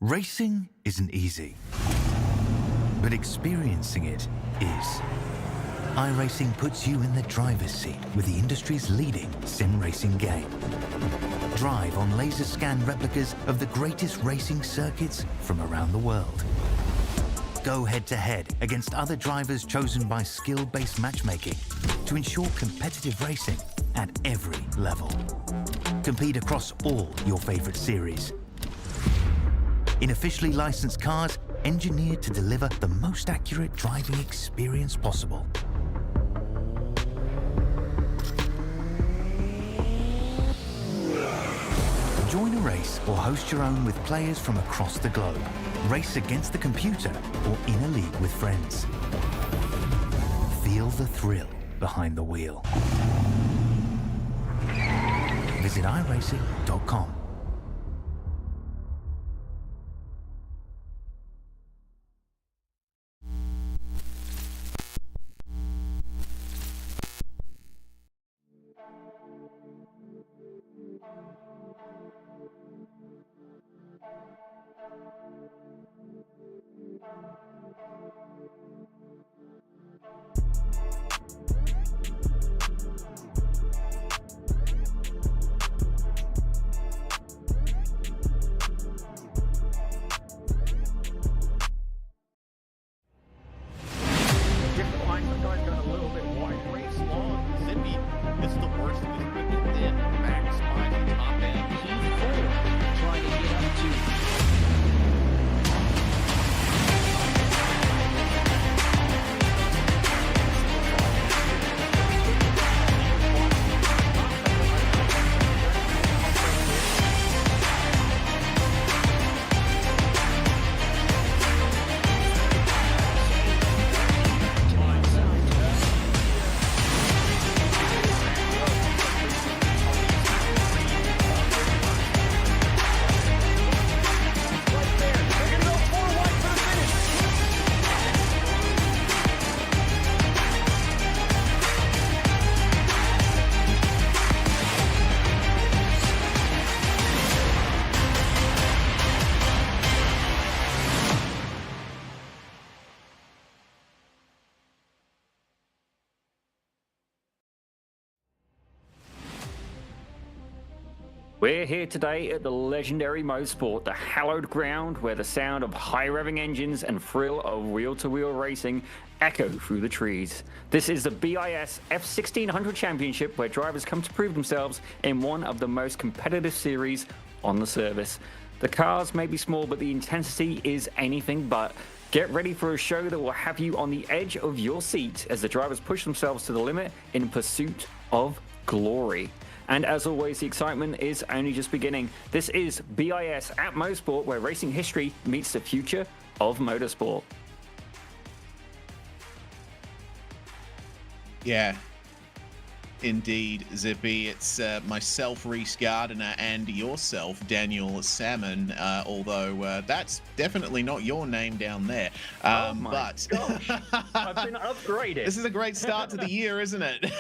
Racing isn't easy, but experiencing it is. iRacing puts you in the driver's seat with the industry's leading sim racing game. Drive on laser scan replicas of the greatest racing circuits from around the world. Go head-to-head against other drivers chosen by skill-based matchmaking to ensure competitive racing at every level. Compete across all your favorite series. In officially licensed cars, engineered to deliver the most accurate driving experience possible. Join a race or host your own with players from across the globe. Race against the computer or in a league with friends. Feel the thrill behind the wheel. Visit iRacing.com. We're here today at the legendary Mosport, the hallowed ground where the sound of high-revving engines and thrill of wheel-to-wheel racing echo through the trees. This is the BiS F1600 Championship, where drivers come to prove themselves in one of the most competitive series on the service. The cars may be small, but the intensity is anything but. Get ready for a show that will have you on the edge of your seat as the drivers push themselves to the limit in pursuit of glory. And as always, the excitement is only just beginning. This is BiS at Mosport, where racing history meets the future of motorsport. Yeah, indeed, Zippy. It's myself, Reese Gardiner, and yourself, Daniel Salmon, although that's definitely not your name down there. Oh my gosh, I've been upgraded. This is a great start to the year, isn't it?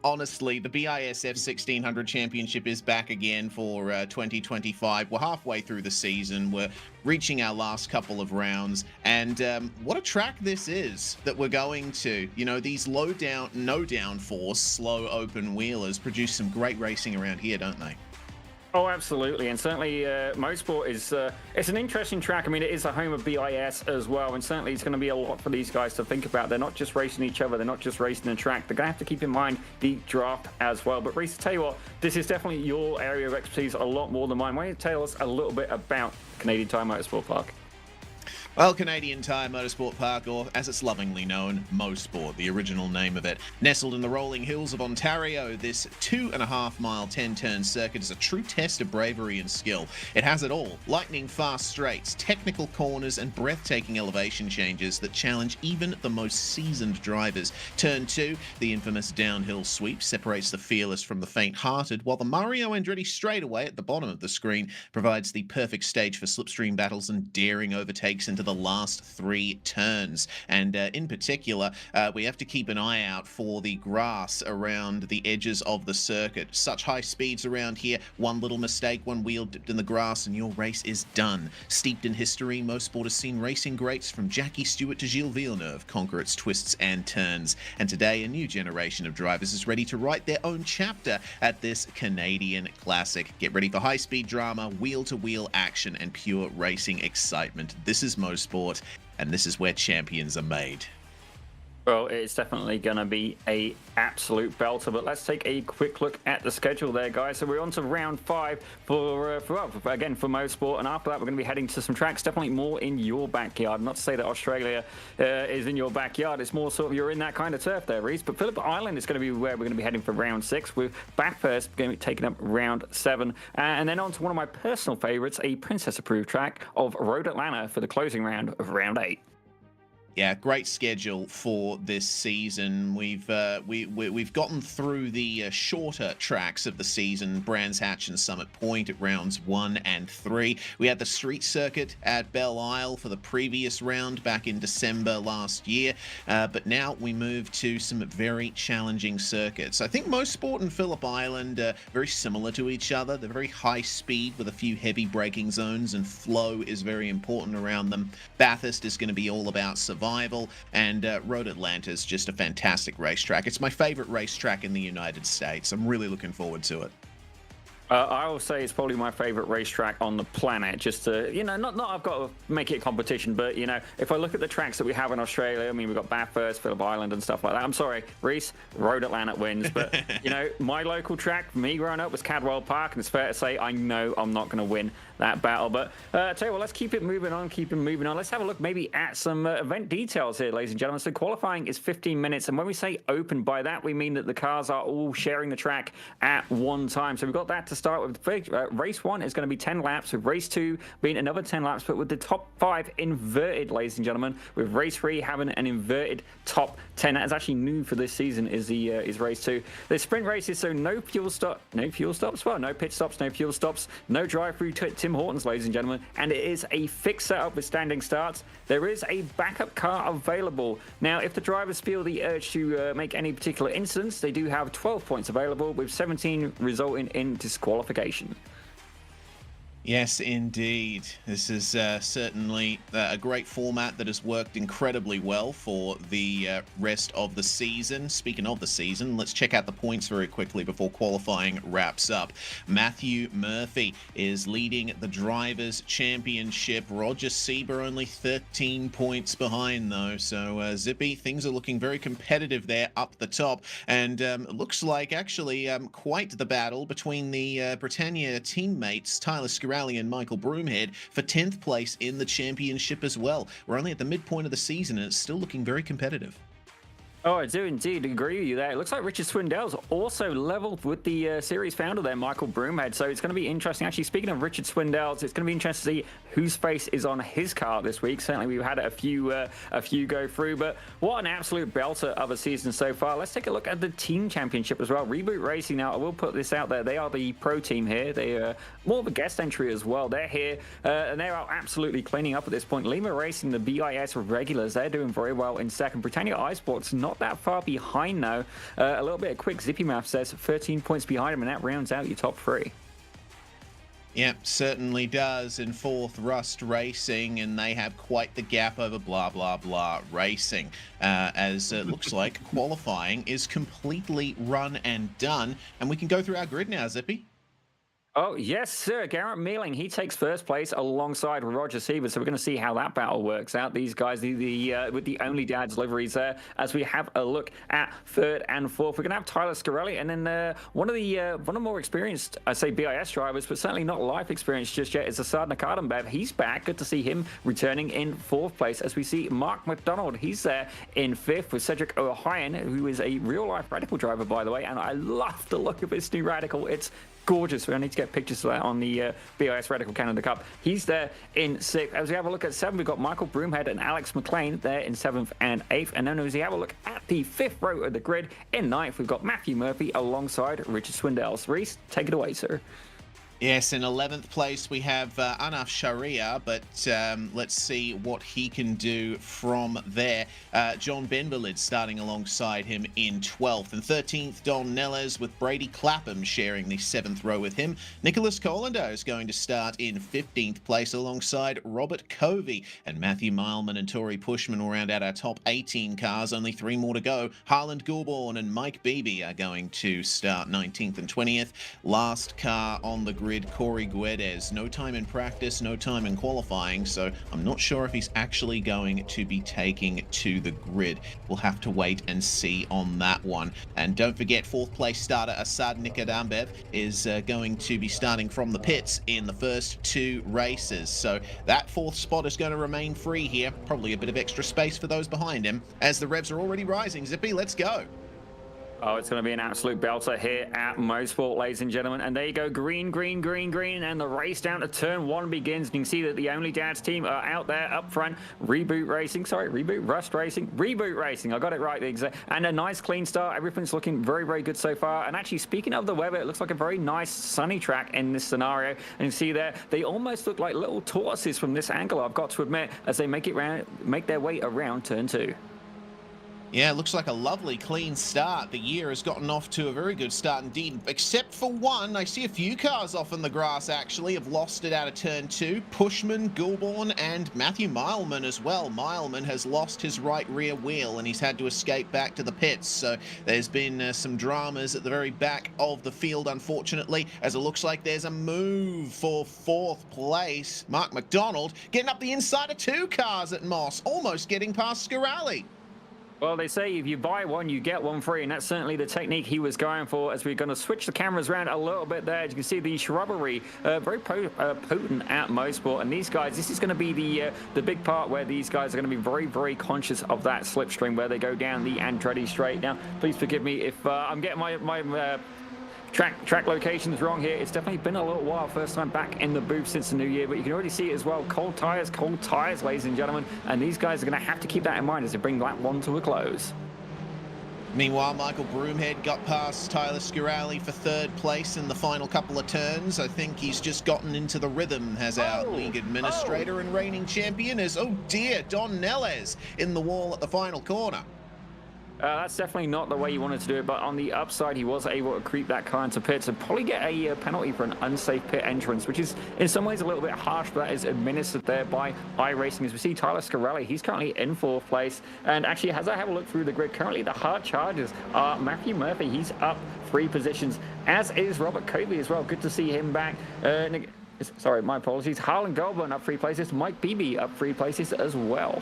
Honestly, the BiS F1600 Championship is back again for 2025. We're halfway through the season. We're reaching our last couple of rounds, and what a track this is that we're going to. You know, these low down, no downforce, slow open wheelers produce some great racing around here, don't they? Oh, absolutely, and certainly Mosport is it's an interesting track. I mean, it is the home of BiS as well, and certainly it's going to be a lot for these guys to think about. They're not just racing each other, they're not just racing the track. They're going to have to keep in mind the draft as well. But Reese, tell you what, this is definitely your area of expertise a lot more than mine. Why don't you tell us a little bit about Canadian Tire Motorsport Park? Well, Canadian Tire Motorsport Park, or as it's lovingly known, Mosport, the original name of it. Nestled in the rolling hills of Ontario, this 2.5-mile 10-turn circuit is a true test of bravery and skill. It has it all: lightning-fast straights, technical corners, and breathtaking elevation changes that challenge even the most seasoned drivers. Turn 2, the infamous downhill sweep, separates the fearless from the faint-hearted, while the Mario Andretti straightaway at the bottom of the screen provides the perfect stage for slipstream battles and daring overtakes into into the last 3 turns. And in particular, we have to keep an eye out for the grass around the edges of the circuit. Such high speeds around here. One little mistake, one wheel dipped in the grass, and your race is done. Steeped in history, Mosport has seen racing greats from Jackie Stewart to Gilles Villeneuve conquer its twists and turns. And today, a new generation of drivers is ready to write their own chapter at this Canadian classic. Get ready for high-speed drama, wheel-to-wheel action, and pure racing excitement. This is Mosport, and this is where champions are made. Well, it's definitely going to be a absolute belter, but let's take a quick look at the schedule there, guys. So we're on to round 5 for Mosport, and after that we're going to be heading to some tracks definitely more in your backyard. Not to say that Australia is in your backyard, it's more sort of you're in that kind of turf there, Reese. But Phillip Island is going to be where we're going to be heading for round 6, with Bathurst going to be taking up round 7, and then on to one of my personal favourites, a Princess-approved track of Road Atlanta for the closing round of round 8. Yeah, great schedule for this season. We've gotten through the shorter tracks of the season, Brands Hatch and Summit Point at rounds 1 and 3. We had the street circuit at Belle Isle for the previous round back in December last year, but now we move to some very challenging circuits. I think Mosport and Phillip Island are very similar to each other. They're very high speed with a few heavy braking zones, and flow is very important around them. Bathurst is going to be all about survival, and Road Atlanta is just a fantastic racetrack. It's my favorite racetrack in the United States. I'm really looking forward to it. I will say it's probably my favorite racetrack on the planet. Just to, not I've got to make it a competition, but if I look at the tracks that we have in Australia, I mean, we've got Bathurst, Phillip Island, and stuff like that. I'm sorry, Reese, Road Atlanta wins, but my local track for me growing up was Cadwell Park, and it's fair to say I know I'm not going to win that battle. But tell you what, let's keep it moving on. Let's have a look maybe at some event details here, ladies and gentlemen. So qualifying is 15 minutes, and when we say open, by that we mean that the cars are all sharing the track at one time. So we've got that to start with. Race 1 is going to be 10 laps, with race 2 being another 10 laps, but with the top 5 inverted, ladies and gentlemen, with race 3 having an inverted top 10. That is actually new for this season, is race 2. The sprint races, so no pit stops, no fuel stops, no drive-through Tim Hortons, ladies and gentlemen, and it is a fixed setup with standing starts. There is a backup car available. Now, if the drivers feel the urge to make any particular incidents, they do have 12 points available, with 17 resulting in disqualification. Yes, indeed. This is certainly a great format that has worked incredibly well for the rest of the season. Speaking of the season, let's check out the points very quickly before qualifying wraps up. Matthew Murphy is leading the Drivers' Championship. Roger Sieber only 13 points behind, though. So, Zippy, things are looking very competitive there up the top. And it looks like, actually, quite the battle between the Britannia teammates, Tyler Scaralli and Michael Broomhead, for 10th place in the championship as well. We're only at the midpoint of the season, and it's still looking very competitive. Oh, I do indeed agree with you there. It looks like Richard Swindell's also leveled with the series founder there, Michael Broomhead. So it's going to be interesting. Actually, speaking of Richard Swindell's, it's going to be interesting to see whose face is on his car this week. Certainly, we've had a few go through, but what an absolute belter of a season so far. Let's take a look at the team championship as well. Reboot Racing, now I will put this out there. They are the pro team here. They are more of a guest entry as well. They're here, and they are absolutely cleaning up at this point. Lima Racing, the BiS regulars, they're doing very well in second. Britannia iSports not that far behind now. A little bit of quick zippy math says 13 points behind him, and that rounds out your top 3. Yep, certainly does. In fourth, Rust Racing, and they have quite the gap over blah, blah, blah Racing, as it looks like qualifying is completely run and done. And we can go through our grid now, Zippy. Oh, yes, sir. Garrett Mealing, he takes first place alongside Roger Sieber. So we're going to see how that battle works out. These guys, with the Only Dad's liveries there, as we have a look at third and fourth. We're going to have Tyler Scarelli, and then one of the more experienced, I say BIS drivers, but certainly not life experience just yet, is Assad Nakadambev. He's back. Good to see him returning in fourth place, as we see Mark McDonald. He's there in fifth with Cedric O'Hyan, who is a real-life Radical driver, by the way, and I love the look of this new Radical. It's gorgeous. We need to get pictures of that on the BIS Radical Canada Cup. He's there in sixth. As we have a look at seven, we've got Michael Broomhead and Alex McLean there in seventh and eighth. And then as we have a look at the fifth row of the grid, in ninth, we've got Matthew Murphy alongside Richard Swindell. Reese, take it away, sir. Yes, in 11th place we have Anaf Sharia, but let's see what he can do from there. John Benvalid starting alongside him in 12th. And 13th, Don Nelles, with Brady Clapham sharing the 7th row with him. Nicholas Colander is going to start in 15th place alongside Robert Covey. And Matthew Mileman and Tory Pushman will round out our top 18 cars. Only 3 more to go. Harland Goulbourne and Mike Beebe are going to start 19th and 20th. Last car on the grid, Corey Guedes. No time in practice, no time in qualifying, so I'm not sure if he's actually going to be taking to the grid. We'll have to wait and see on that one. And don't forget, 4th place starter Asad Nikadambev is going to be starting from the pits in the first 2 races. So that 4th spot is going to remain free here. Probably a bit of extra space for those behind him as the revs are already rising. Zippy, let's go. Oh, it's going to be an absolute belter here at Mosport, ladies and gentlemen. And there you go, green, green, green, green. And the race down to turn 1 begins. You can see that the Only Dads team are out there up front. Reboot Racing. Rust Racing. Reboot Racing. I got it right. And a nice clean start. Everything's looking very, very good so far. And actually, speaking of the weather, it looks like a very nice sunny track in this scenario. And you see there, they almost look like little tortoises from this angle, I've got to admit, as they make their way around turn 2. Yeah, it looks like a lovely clean start. The year has gotten off to a very good start indeed, except for one. I see a few cars off in the grass actually have lost it out of turn 2. Pushman, Goulbourne and Matthew Mileman as well. Mileman has lost his right rear wheel and he's had to escape back to the pits. So there's been some dramas at the very back of the field, unfortunately, as it looks like there's a move for 4th place. Mark McDonald getting up the inside of 2 cars at Moss, almost getting past Scarali. Well, they say if you buy one, you get one free, and that's certainly the technique he was going for. As we're going to switch the cameras around a little bit there, as you can see the shrubbery very potent at Mosport. And these guys, this is going to be the big part where these guys are going to be very, very conscious of that slipstream where they go down the Andretti straight. Now, please forgive me if I'm getting my track locations wrong here. It's definitely been a little while, first time back in the booth since the new year, but you can already see it as well. Cold tires, ladies and gentlemen, and these guys are going to have to keep that in mind as they bring that one to a close. Meanwhile, Michael Broomhead got past Tyler Scarali for 3rd place in the final couple of turns. I think he's just gotten into the rhythm, has our league administrator and reigning champion is, oh dear, Don Nelles in the wall at the final corner. That's definitely not the way you wanted to do it, but on the upside, he was able to creep that car into pits and probably get a penalty for an unsafe pit entrance, which is in some ways a little bit harsh, but that is administered there by iRacing. As we see Tyler Scarali, he's currently in 4th place. And actually, as I have a look through the grid, currently the hard chargers are Matthew Murphy. He's up 3 positions, as is Robert Covey as well. Good to see him back. Sorry, my apologies. Harlan Goulbourne up 3 places. Mike Beebe up 3 places as well.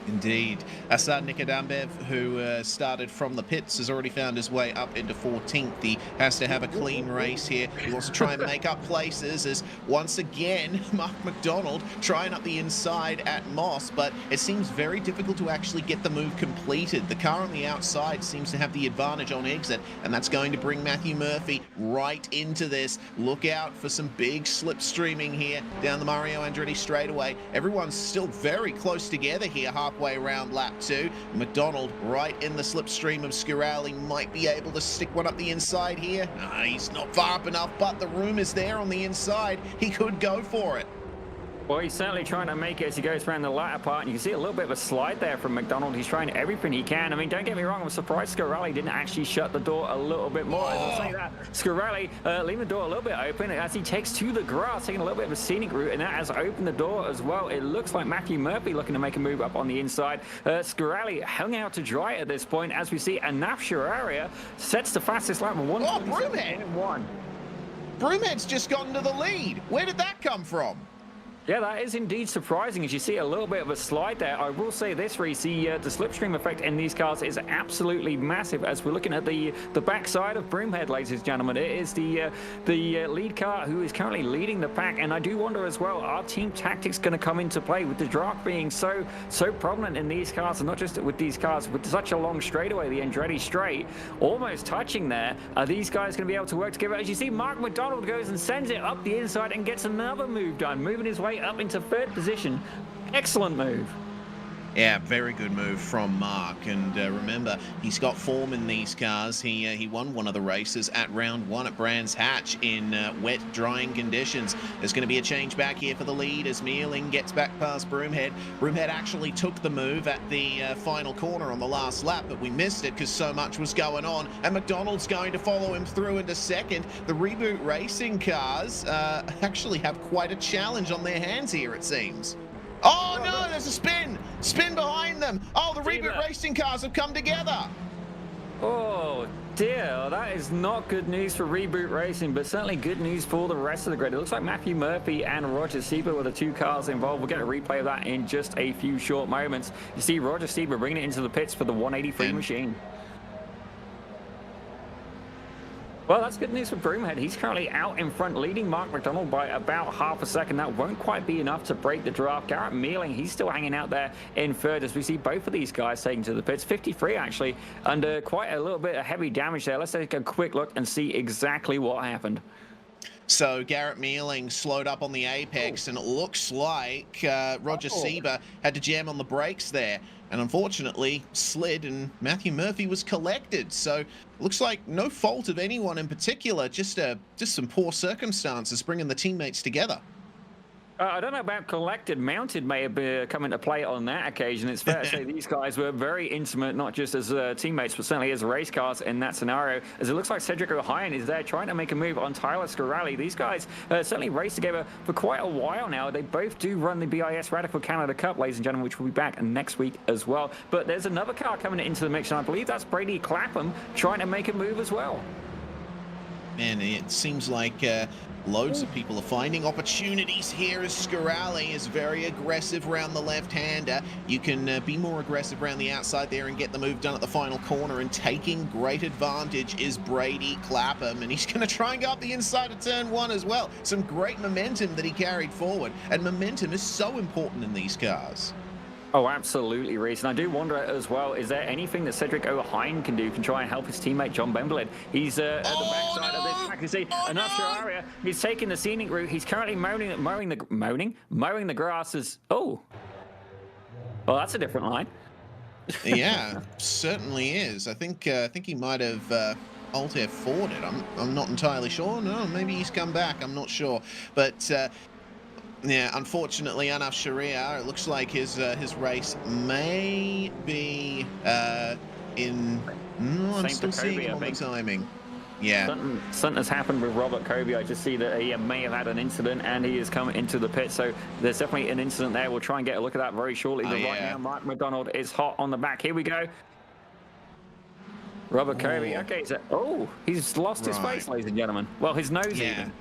Indeed. Asad Nikadambev, who started from the pits, has already found his way up into 14th. He has to have a clean race here. He wants to try and make up places as once again, Mark McDonald trying up the inside at Moss, but it seems very difficult to actually get the move completed. The car on the outside seems to have the advantage on exit, and that's going to bring Matthew Murphy right into this. Look out for some big slipstreaming here down the Mario Andretti straightaway. Everyone's still very close together here, halfway around lap 2. McDonald right in the slipstream of Scarali, might be able to stick one up the inside here. No, he's not far up enough, but the room is there on the inside. He could go for it. Well, he's certainly trying to make it as he goes around the latter part, and you can see a little bit of a slide there from McDonald. He's trying everything he can. I mean, don't get me wrong, I'm surprised Scarali didn't actually shut the door a little bit more. As I say that, Scarali leaving the door a little bit open as he takes to the grass, taking a little bit of a scenic route, and that has opened the door as well. It looks like Matthew Murphy looking to make a move up on the inside. Scarali hung out to dry at this point, as we see Anaf Sharia sets the fastest lap of 1:27.1. Broomhead's just gotten to the lead. Where did that come from? Yeah, that is indeed surprising as you see a little bit of a slide there. I will say this, Reece, the slipstream effect in these cars is absolutely massive as we're looking at the backside of Broomhead, ladies and gentlemen. It is the lead car who is currently leading the pack, and I do wonder as well, are team tactics going to come into play with the draft being so prominent in these cars, and not just with these cars, with such a long straightaway, the Andretti straight, almost touching there. Are these guys going to be able to work together? As you see, Mark McDonald goes and sends it up the inside and gets another move done, moving his way up into 3rd position. Excellent move. Yeah, very good move from Mark. And remember, he's got form in these cars. He won one of the races at round 1 at Brands Hatch in wet, drying conditions. There's going to be a change back here for the lead as Meerling gets back past Broomhead. Broomhead actually took the move at the final corner on the last lap, but we missed it because so much was going on. And McDonald's going to follow him through into second. The Reboot Racing cars actually have quite a challenge on their hands here, it seems. Oh no, there's a spin! Spin behind them! Oh, the Reboot Racing cars have come together! Oh dear, that is not good news for Reboot Racing, but certainly good news for the rest of the grid. It looks like Matthew Murphy and Roger Sieber were the 2 cars involved. We'll get a replay of that in just a few short moments. You see Roger Sieber bringing it into the pits for the 183 machine. Well, that's good news for Broomhead. He's currently out in front, leading Mark McDonald by about half a second. That won't quite be enough to break the draft. Garrett Meerling, he's still hanging out there in third as we see both of these guys taken to the pits. 53 actually, under quite a little bit of heavy damage there. Let's take a quick look and see exactly what happened. So Garrett Meerling slowed up on the apex, and it looks like Roger Sieber had to jam on the brakes there, and unfortunately slid, and Matthew Murphy was collected. So looks like no fault of anyone in particular, just some poor circumstances bringing the teammates together. I don't know about collected. Mounted may have come into play on that occasion. It's fair to say these guys were very intimate, not just as teammates, but certainly as race cars in that scenario, as it looks like Cedric O'Hyan is there trying to make a move on Tyler Scarelli. These guys certainly raced together for quite a while now. They both do run the BiS Radical Canada Cup, ladies and gentlemen, which will be back next week as well. But there's another car coming into the mix, and I believe that's Brady Clapham trying to make a move as well. Man, it seems like loads of people are finding opportunities here as Scarelli is very aggressive around the left-hander. You can be more aggressive around the outside there and get the move done at the final corner, and taking great advantage is Brady Clapham, and he's going to try and go up the inside of turn 1 as well. Some great momentum that he carried forward, and momentum is so important in these cars. Oh, absolutely, Reese. And I do wonder as well, is there anything that Cedric O'Hyan can do to try and help his teammate John Bemberlin? He's at the backside of this track. You see, another area. He's taking the scenic route. He's currently mowing the grasses. Oh, well, that's a different line. Yeah, certainly is. I think he might have Alt F4'd it. I'm not entirely sure. No, maybe he's come back. I'm not sure, but. Yeah, unfortunately, Anaf Sharia, it looks like his race may be in... No, I'm still seeing him on the timing. Yeah. Something has happened with Robert Kobe. I just see that he may have had an incident and he has come into the pit. So there's definitely an incident there. We'll try and get a look at that very shortly. But right now, Mark McDonald is hot on the back. Here we go. Robert Kobe. Okay, so, he's lost his face, ladies and gentlemen. Well, his nose even.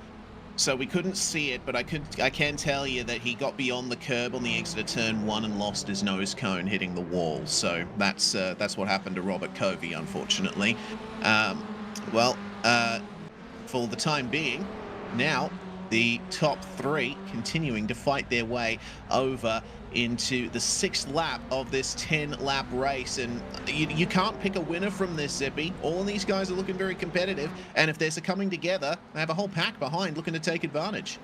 So we couldn't see it, but I can tell you that he got beyond the curb on the exit of turn 1 and lost his nose cone hitting the wall. So that's what happened to Robert Covey, unfortunately. For the time being, now the top 3 continuing to fight their way over into the 6th lap of this 10-lap race, and you can't pick a winner from this, Zippy. All of these guys are looking very competitive, and if there's a coming together, they have a whole pack behind looking to take advantage.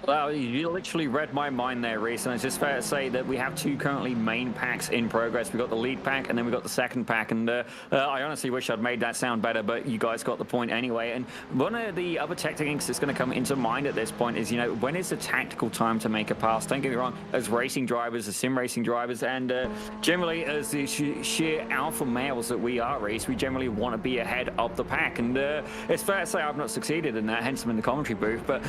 Well, you literally read my mind there, Reese, and it's just fair to say that we have 2 currently main packs in progress. We've got the lead pack, and then we've got the second pack, and I honestly wish I'd made that sound better, but you guys got the point anyway. And one of the other techniques that's going to come into mind at this point is, when is the tactical time to make a pass? Don't get me wrong, as racing drivers, as sim racing drivers, and generally as the sheer alpha males that we are, Reese, we generally want to be ahead of the pack, and it's fair to say I've not succeeded in that, hence I'm in the commentary booth, but,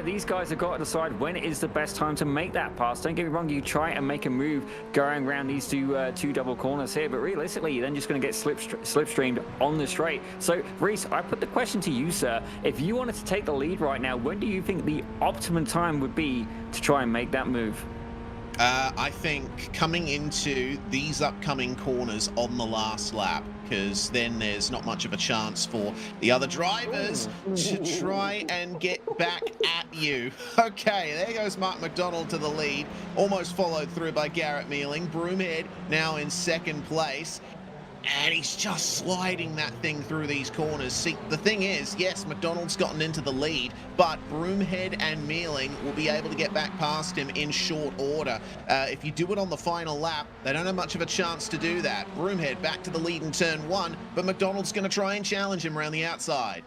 these guys have got to decide when is the best time to make that pass. Don't get me wrong, you try and make a move going around these two double corners here, but realistically you're then just going to get slipstreamed on the straight. So Reese, I put the question to you, sir. If you wanted to take the lead right now, when do you think the optimum time would be to try and make that move? I think coming into these upcoming corners on the last lap, because then there's not much of a chance for the other drivers to try and get back at you. Okay, there goes Mark McDonald to the lead, almost followed through by Garrett Meerling. Broomhead now in second place. and he's just sliding that thing through these corners. See, the thing is, yes, McDonald's gotten into the lead, but Broomhead and Mealing will be able to get back past him in short order. If you do it on the final lap, they don't have much of a chance to do that. Broomhead back to the lead in turn 1, but McDonald's going to try and challenge him around the outside.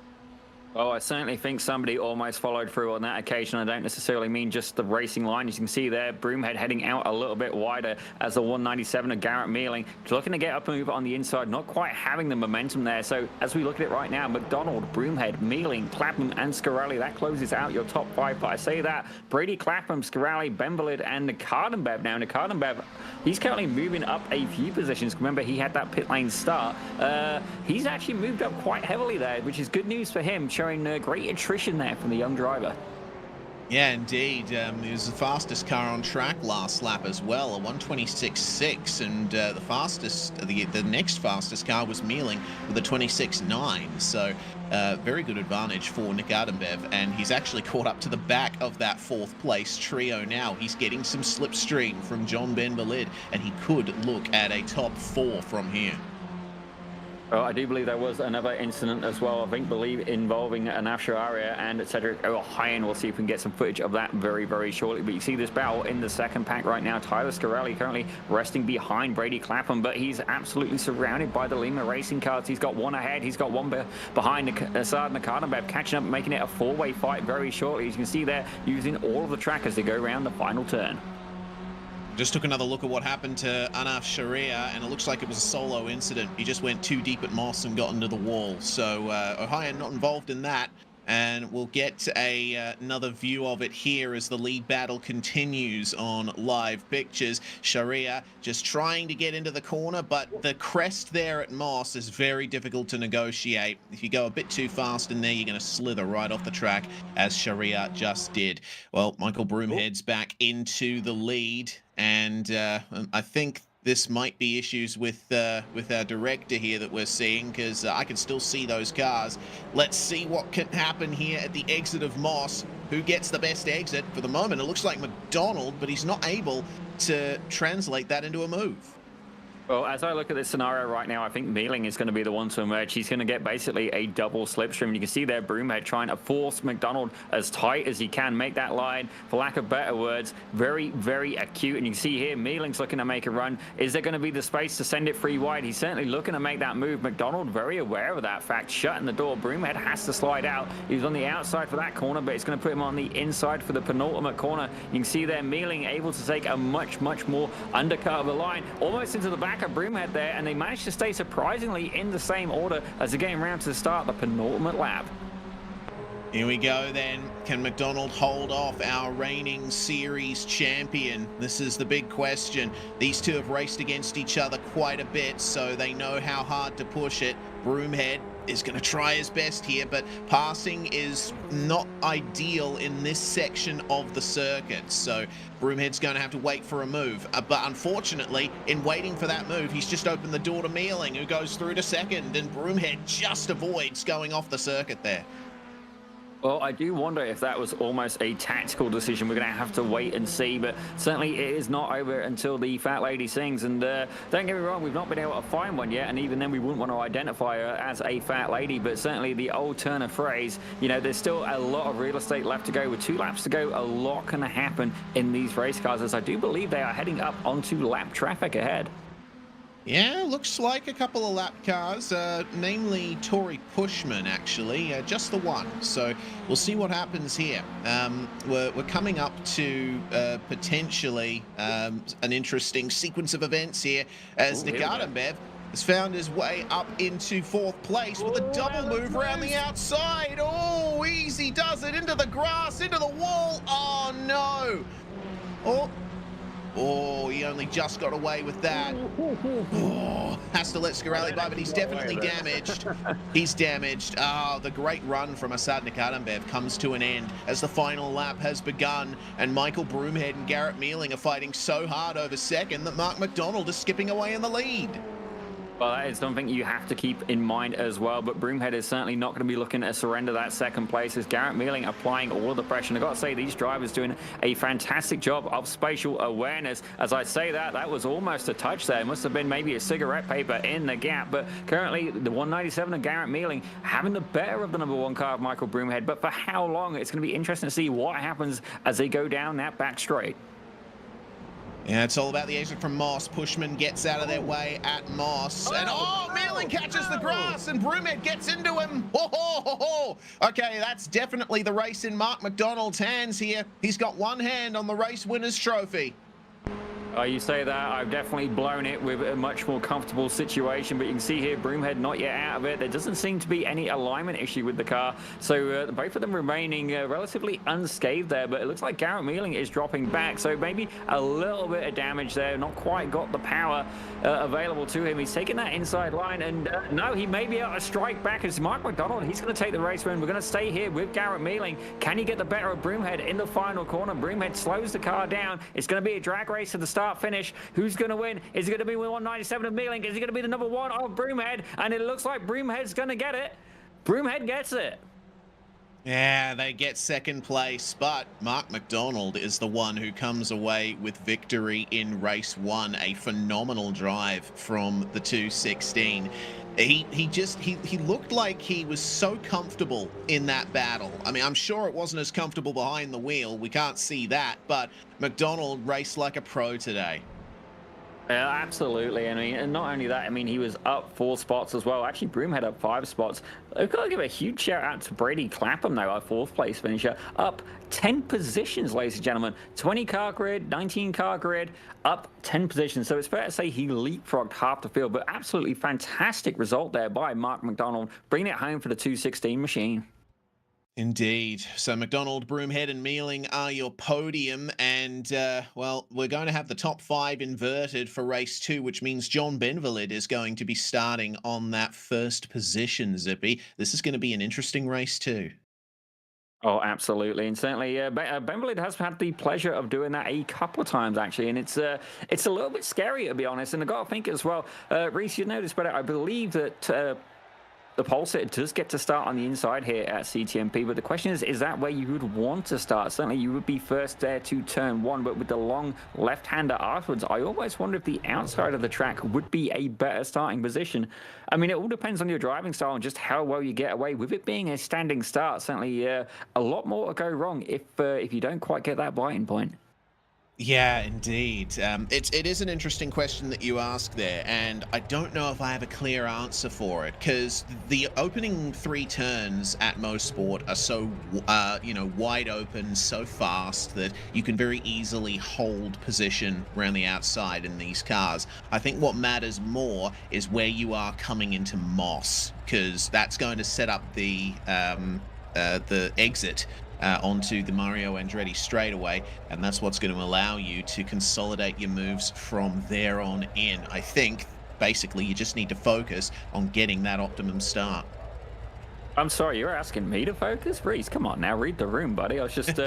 Oh, I certainly think somebody almost followed through on that occasion. I don't necessarily mean just the racing line. As you can see there, Broomhead heading out a little bit wider as the 197 of Garrett Mealing. Looking to get up and move on the inside, not quite having the momentum there. So as we look at it right now, McDonald, Broomhead, Mealing, Clapham, and Scarelli, that closes out your top 5. But I say that, Brady, Clapham, Scarelli, Benvalid, and Nicardenbev. Now, Nicardenbev, he's currently moving up a few positions. Remember, he had that pit lane start. He's actually moved up quite heavily there, which is good news for him, showing great attrition there from the young driver. Yeah, indeed. He was the fastest car on track last lap as well, a 126.6, and the next fastest car was Mealing with a 26.9. So very good advantage for Nick Ardenbev, and he's actually caught up to the back of that 4th place trio now. He's getting some slipstream from John Benvalid, and he could look at a top 4 from here. Well, I do believe there was another incident as well, involving Anaf Sharia and Cedric O'Hyan. We'll see if we can get some footage of that very, very shortly. But you see this battle in the second pack right now. Tyler Scarelli currently resting behind Brady Clapham, but he's absolutely surrounded by the Lima racing cars. He's got one ahead. He's got one behind Assad Nicardenbev, catching up, making it a 4-way fight very shortly. As you can see there, using all of the track as they go around the final turn. Just took another look at what happened to Anaf Sharia, and it looks like it was a solo incident. He just went too deep at Moss and got into the wall. So Ohio not involved in that, and we'll get another view of it here as the lead battle continues on live pictures. Sharia just trying to get into the corner, but the crest there at Moss is very difficult to negotiate. If you go a bit too fast in there, you're going to slither right off the track, as Sharia just did. Well, Michael Broomhead's back into the lead, and I think this might be issues with our director here that we're seeing, because I can still see those cars. Let's see what can happen here at the exit of Moss. Who gets the best exit? For the moment, it looks like McDonald, but he's not able to translate that into a move. Well, as I look at this scenario right now, I think Mealing is going to be the one to emerge. He's going to get basically a double slipstream. You can see there Broomhead trying to force McDonald as tight as he can, make that line, for lack of better words, very, very acute. And you can see here, Mealing's looking to make a run. Is there going to be the space to send it free wide? He's certainly looking to make that move. McDonald very aware of that fact, shutting the door. Broomhead has to slide out. He's on the outside for that corner, but it's going to put him on the inside for the penultimate corner. You can see there, Mealing able to take a much, much more undercut of the line, almost into the back of Broomhead there, and they managed to stay surprisingly in the same order as they're getting around to the start the penultimate lap. Here we go then. Can McDonald hold off our reigning series champion? This is the big question. These two have raced against each other quite a bit, so they know how hard to push it. Broomhead is going to try his best here, but passing is not ideal in this section of the circuit. So Broomhead's going to have to wait for a move. But unfortunately, in waiting for that move, he's just opened the door to Mealing, who goes through to second, and Broomhead just avoids going off the circuit there. Well, I do wonder if that was almost a tactical decision. We're going to have to wait and see, but certainly it is not over until the fat lady sings. And don't get me wrong, we've not been able to find one yet, and even then we wouldn't want to identify her as a fat lady, but certainly the old Turner phrase, you know, there's still a lot of real estate left to go. With 2 laps to go, a lot can happen in these race cars, as I do believe they are heading up onto lap traffic ahead. Yeah, looks like a couple of lap cars, namely Tory Pushman, actually, just the one. So we'll see what happens here. We're coming up to potentially an interesting sequence of events here, as Nicardenbev has found his way up into 4th place with a double move around the outside. Oh, easy does it, into the grass, into the wall. Oh, no. Oh, he only just got away with that. Oh, has to let Scarelli by, but he's definitely damaged. He's damaged. Oh, the great run from Assad Nicardenbev comes to an end as the final lap has begun, and Michael Broomhead and Garrett Mealing are fighting so hard over second that Mark McDonald is skipping away in the lead. Well, that is something you have to keep in mind as well. But Broomhead is certainly not going to be looking to surrender that second place as Garrett Mealing applying all of the pressure. And I've got to say, these drivers doing a fantastic job of spatial awareness. As I say that, that was almost a touch there. It must have been maybe a cigarette paper in the gap. But currently, the 197 of Garrett Mealing having the better of the number one car of Michael Broomhead. But for how long? It's going to be interesting to see what happens as they go down that back straight. Yeah, it's all about the exit from Moss. Pushman gets out of their way at Moss. And Mealing catches the grass and Broomhead gets into him. Okay, that's definitely the race in Mark McDonald's hands here. He's got one hand on the race winner's trophy. You say that, I've definitely blown it with a much more comfortable situation, but you can see here Broomhead not yet out of it. There doesn't seem to be any alignment issue with the car, so both of them remaining relatively unscathed there, but it looks like Garrett Mealing is dropping back, so maybe a little bit of damage there, not quite got the power available to him. He's taking that inside line, and no, he may be able to strike back as Mark McDonald. He's going to take the race win. We're going to stay here with Garrett Mealing. Can he get the better of Broomhead in the final corner? Broomhead slows the car down. It's going to be a drag race to the start finish. Who's going to win? Is it going to be with 197 of Mealing? Is he going to be the number one of Broomhead? And it looks like Broomhead's going to get it. Broomhead gets it. Yeah, they get second place, but Mark McDonald is the one who comes away with victory in race one. A phenomenal drive from the 216. He looked like he was so comfortable in that battle. I mean, I'm sure it wasn't as comfortable behind the wheel. We can't see that, but McDonald raced like a pro today. Yeah, absolutely. I mean, and not only that, I mean, he was up 4 spots as well. Actually, Broomhead up 5 spots. I've got to give a huge shout out to Brady Clapham, though, our 4th place finisher. Up 10 positions, ladies and gentlemen. 20 car grid, 19 car grid, up 10 positions. So it's fair to say he leapfrogged half the field, but absolutely fantastic result there by Mark McDonald, bringing it home for the 216 machine. Indeed. So McDonald, Broomhead and Mealing are your podium, and well, we're going to have the top 5 inverted for race 2, which means John Benvalid is going to be starting on that first position, Zippy. This is going to be an interesting race too. Oh, absolutely, and certainly Benvalid has had the pleasure of doing that a couple of times actually, and it's a little bit scary to be honest. And I got to think as well, Reese, you know this better. I believe that the pole sitter does get to start on the inside here at CTMP, but the question is that where you would want to start? Certainly you would be first there to turn 1, but with the long left-hander afterwards, I always wonder if the outside of the track would be a better starting position. I mean, it all depends on your driving style and just how well you get away. With it being a standing start, certainly a lot more to go wrong if you don't quite get that biting point. Yeah, indeed. It is an interesting question that you ask there, and I don't know if I have a clear answer for it, because the opening 3 turns at Mosport are so, wide open, so fast that you can very easily hold position around the outside in these cars. I think what matters more is where you are coming into Moss, because that's going to set up the exit onto the Mario Andretti straightaway, and that's what's going to allow you to consolidate your moves from there on in. I think basically you just need to focus on getting that optimum start. I'm sorry, you're asking me to focus? Reese, come on now, read the room, buddy. I was just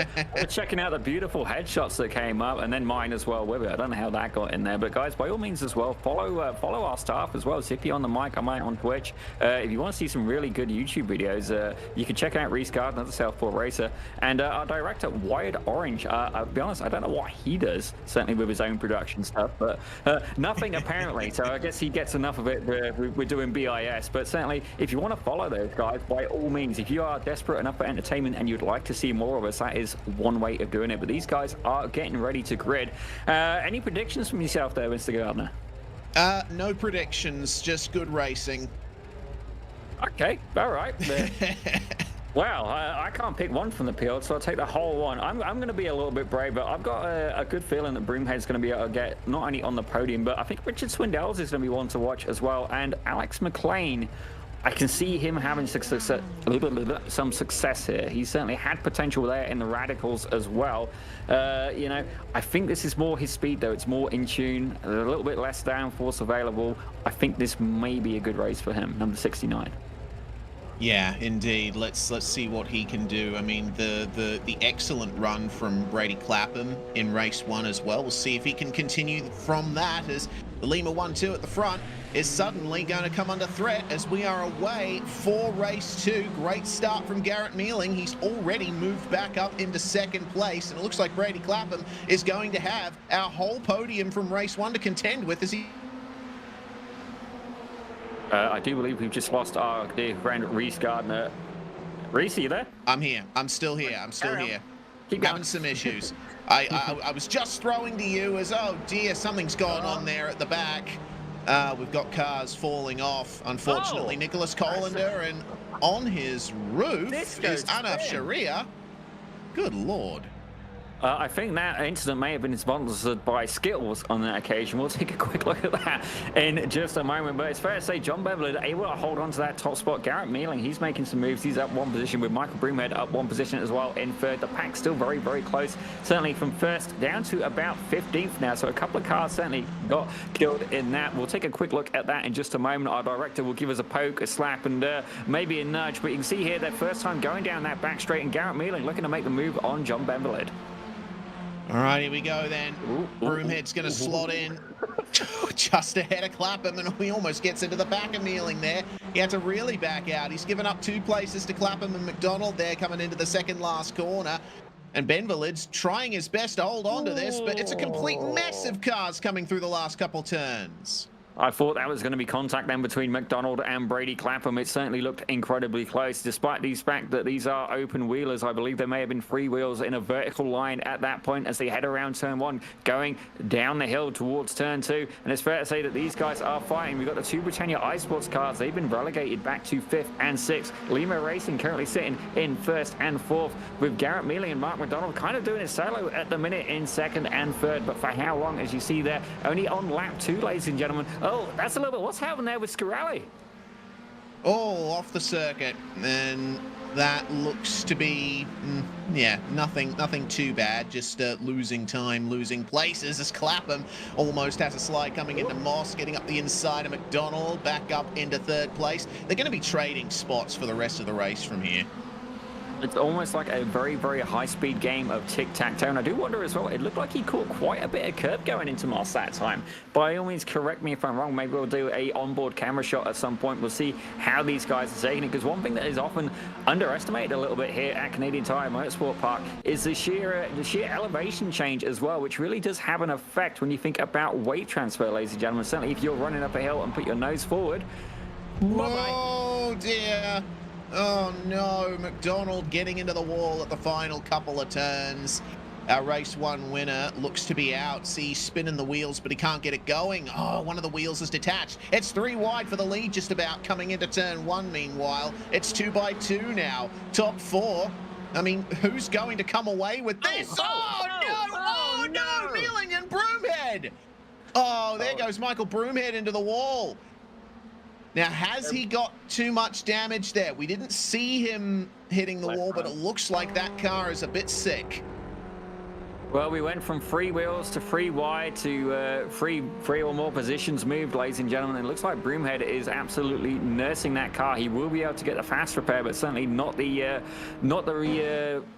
checking out the beautiful headshots that came up, and then mine as well with it. I don't know how that got in there, but guys, by all means as well, follow our staff as well. Zippy on the mic, I'm out on Twitch. If you want to see some really good YouTube videos, you can check out Reese Gardner, the Southport Racer, and our director, Wired Orange. I'll be honest, I don't know what he does, certainly with his own production stuff, but nothing apparently, so I guess he gets enough of it. We're doing BIS, but certainly if you want to follow those guys, by all means, if you are desperate enough for entertainment and you'd like to see more of us, that is one way of doing it. But these guys are getting ready to grid. Any predictions from yourself there, Mr. Gardner? No predictions, just good racing. Okay, all right. Wow, I can't pick one from the field, so I'll take the whole one. I'm going to be a little bit brave, but I've got a good feeling that Broomhead's going to be able to get not only on the podium, but I think Richard Swindells is going to be one to watch as well. And Alex McLean, I can see him having some success here. He certainly had potential there in the radicals as well. I think this is more his speed, though. It's more in tune, a little bit less downforce available. I think this may be a good race for him, number 69. Yeah, indeed. Let's see what he can do. I mean, the excellent run from Brady Clapham in race 1 as well. We'll see if he can continue from that, as the Lima 1-2 at the front is suddenly going to come under threat as we are away for race 2. Great start from Garrett Mealing. He's already moved back up into second place, and it looks like Brady Clapham is going to have our whole podium from race 1 to contend with as he... I do believe we've just lost our dear friend Reese Gardner. Reese, are you there? I'm here. I'm still here. I'm still here. Keep Having going. some issues. I was just throwing to you as, oh dear, something's gone on there at the back. We've got cars falling off, unfortunately. Nicholas Colander, and on his roof is Anaf Sharia. Good Lord. I think that incident may have been sponsored by Skittles on that occasion. We'll take a quick look at that in just a moment. But it's fair to say John Beverly able to hold on to that top spot. Garrett Mealing, he's making some moves. He's up one position with Michael Broomhead up one position as well in third. The pack's still very, very close. Certainly from first down to about 15th now. So a couple of cars certainly got killed in that. We'll take a quick look at that in just a moment. Our director will give us a poke, a slap, and maybe a nudge. But you can see here that first time going down that back straight, and Garrett Mealing looking to make the move on John Beverly. All right, here we go then. Broomhead's going to slot in just ahead of Clapham, and he almost gets into the back of Mealing there. He had to really back out. He's given up 2 places to Clapham and McDonald there coming into the second last corner. And Benvalid's trying his best to hold on to this, but it's a complete mess of cars coming through the last couple turns. I thought that was going to be contact then between McDonald and Brady Clapham. It certainly looked incredibly close, despite the fact that these are open wheelers. I believe there may have been 3 wheels in a vertical line at that point as they head around turn 1, going down the hill towards turn 2. And it's fair to say that these guys are fighting. We've got the 2 Britannia iSports cars. They've been relegated back to 5th and 6th. Lima Racing currently sitting in 1st and 4th, with Garrett Mealing and Mark McDonald kind of doing it solo at the minute in 2nd and 3rd. But for how long, as you see there, only on lap 2, ladies and gentlemen. Oh, that's a little bit. What's happened there with Scarelli? Oh, off the circuit, and that looks to be, yeah, nothing too bad. Just losing time, losing places as Clapham almost has a slide coming into Moss, getting up the inside of McDonald, back up into 3rd place. They're going to be trading spots for the rest of the race from here. It's almost like a very, very high-speed game of tic-tac-toe. And I do wonder as well, it looked like he caught quite a bit of curb going into Moss that time. By all means, correct me if I'm wrong. Maybe we'll do a onboard camera shot at some point. We'll see how these guys are taking it. Because one thing that is often underestimated a little bit here at Canadian Tire Motorsport Park is the sheer elevation change as well, which really does have an effect when you think about weight transfer, ladies and gentlemen. Certainly if you're running up a hill and put your nose forward. Oh, dear. Oh no, McDonald getting into the wall at the final couple of turns. Our race 1 winner looks to be out. See, spinning the wheels, but he can't get it going. Oh, one of the wheels is detached. It's 3 wide for the lead just about coming into turn 1 meanwhile. It's 2 by 2 now. Top 4. I mean, who's going to come away with this? Oh no, Mealing and Broomhead. Oh, there goes Michael Broomhead into the wall. Now, has he got too much damage there? We didn't see him hitting the wall, but it looks like that car is a bit sick. Well, we went from 3 wheels to 3 wide to three or more positions moved, ladies and gentlemen. And it looks like Broomhead is absolutely nursing that car. He will be able to get the fast repair, but certainly not the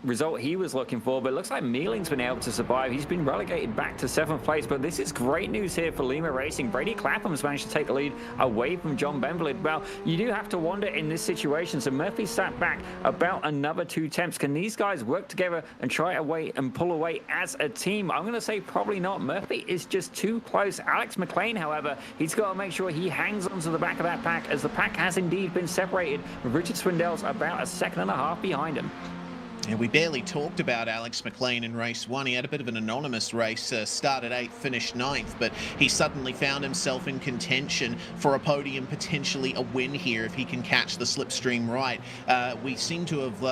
result he was looking for. But it looks like Mealing's been able to survive. He's been relegated back to 7th place. But this is great news here for Lima Racing. Brady Clapham's managed to take the lead away from John Benvalid. Well, you do have to wonder in this situation. So Murphy sat back about another 2 attempts. Can these guys work together and try away and pull away as a team? I'm going to say probably not. Murphy is just too close. Alex McLean, however, he's got to make sure he hangs on to the back of that pack, as the pack has indeed been separated, with Richard Swindell's about a 2.5 seconds behind him. Yeah, we barely talked about Alex McLean in race 1. He had a bit of an anonymous race, started 8th, finished 9th, but he suddenly found himself in contention for a podium, potentially a win here if he can catch the slipstream right. We seem to have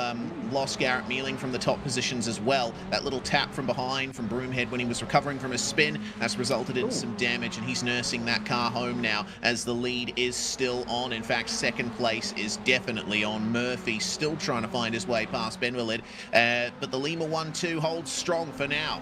lost Garrett Mealing from the top positions as well. That little tap from behind from Broomhead when he was recovering from his spin, that's resulted in some damage, and he's nursing that car home now as the lead is still on. In fact, 2nd place is definitely on. Murphy still trying to find his way past Benvalid. But the Lima 1-2 holds strong for now.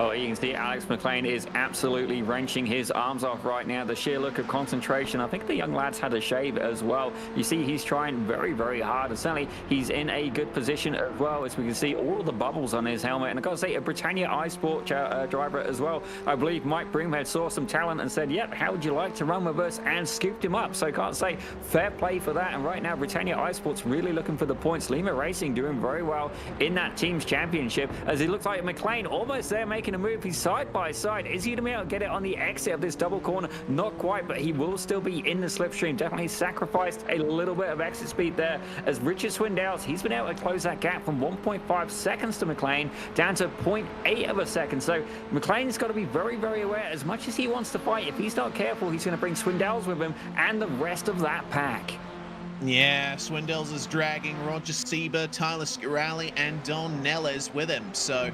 Oh, you can see Alex McLean is absolutely wrenching his arms off right now. The sheer look of concentration. I think the young lad's had a shave as well. You see he's trying very, very hard. And certainly he's in a good position as well, as we can see all of the bubbles on his helmet. And I've got to say, a Britannia iSport driver as well. I believe Mike Broomhead saw some talent and said, yep, how would you like to run with us? And scooped him up. So I can't say fair play for that. And right now, Britannia iSport's really looking for the points. Lima Racing doing very well in that team's championship, as it looks like McLean almost there making a move. He's side by side. Is he going to be able to get it on the exit of this double corner? Not quite, but he will still be in the slipstream. Definitely sacrificed a little bit of exit speed there, as Richard Swindell's, he's been able to close that gap from 1.5 seconds to McLean down to 0.8 of a second. So McLean's got to be very, very aware. As much as he wants to fight, if he's not careful, he's going to bring Swindell's with him and the rest of that pack. Yeah, Swindell's is dragging Roger Sieber, Tyler Scarali, and Don Neles with him. So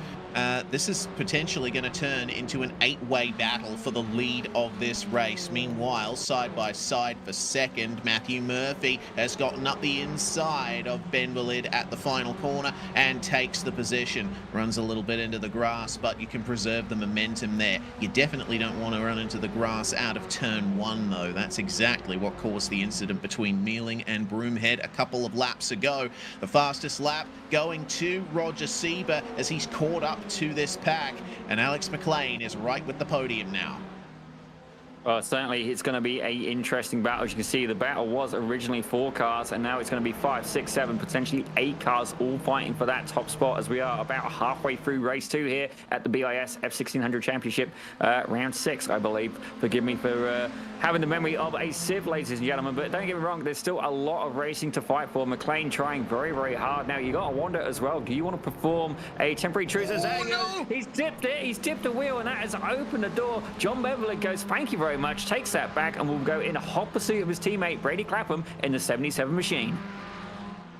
this is potentially going to turn into an 8-way battle for the lead of this race. Meanwhile, side by side for second, Matthew Murphy has gotten up the inside of Ben Valid at the final corner and takes the position. Runs a little bit into the grass, but you can preserve the momentum there. You definitely don't want to run into the grass out of turn 1, though. That's exactly what caused the incident between Mealing and Broomhead a couple of laps ago. The fastest lap going to Roger Sieber as he's caught up to this pack, and Alex McLean is right with the podium now. Well, certainly it's going to be an interesting battle. As you can see, the battle was originally 4 cars, and now it's going to be 5, 6, 7, potentially 8 cars all fighting for that top spot, as we are about halfway through race 2 here at the BiS F1600 Championship, round 6, I believe. Forgive me for having the memory of a sieve, ladies and gentlemen, but don't get me wrong, there's still a lot of racing to fight for. McLean trying very, very hard. Now, you got to wonder as well, do you want to perform a temporary truce? Oh, no! He's dipped it. He's dipped the wheel, and that has opened the door. John Beverly goes, thank you very much, takes that back, and will go in hot pursuit of his teammate Brady Clapham in the 77 machine.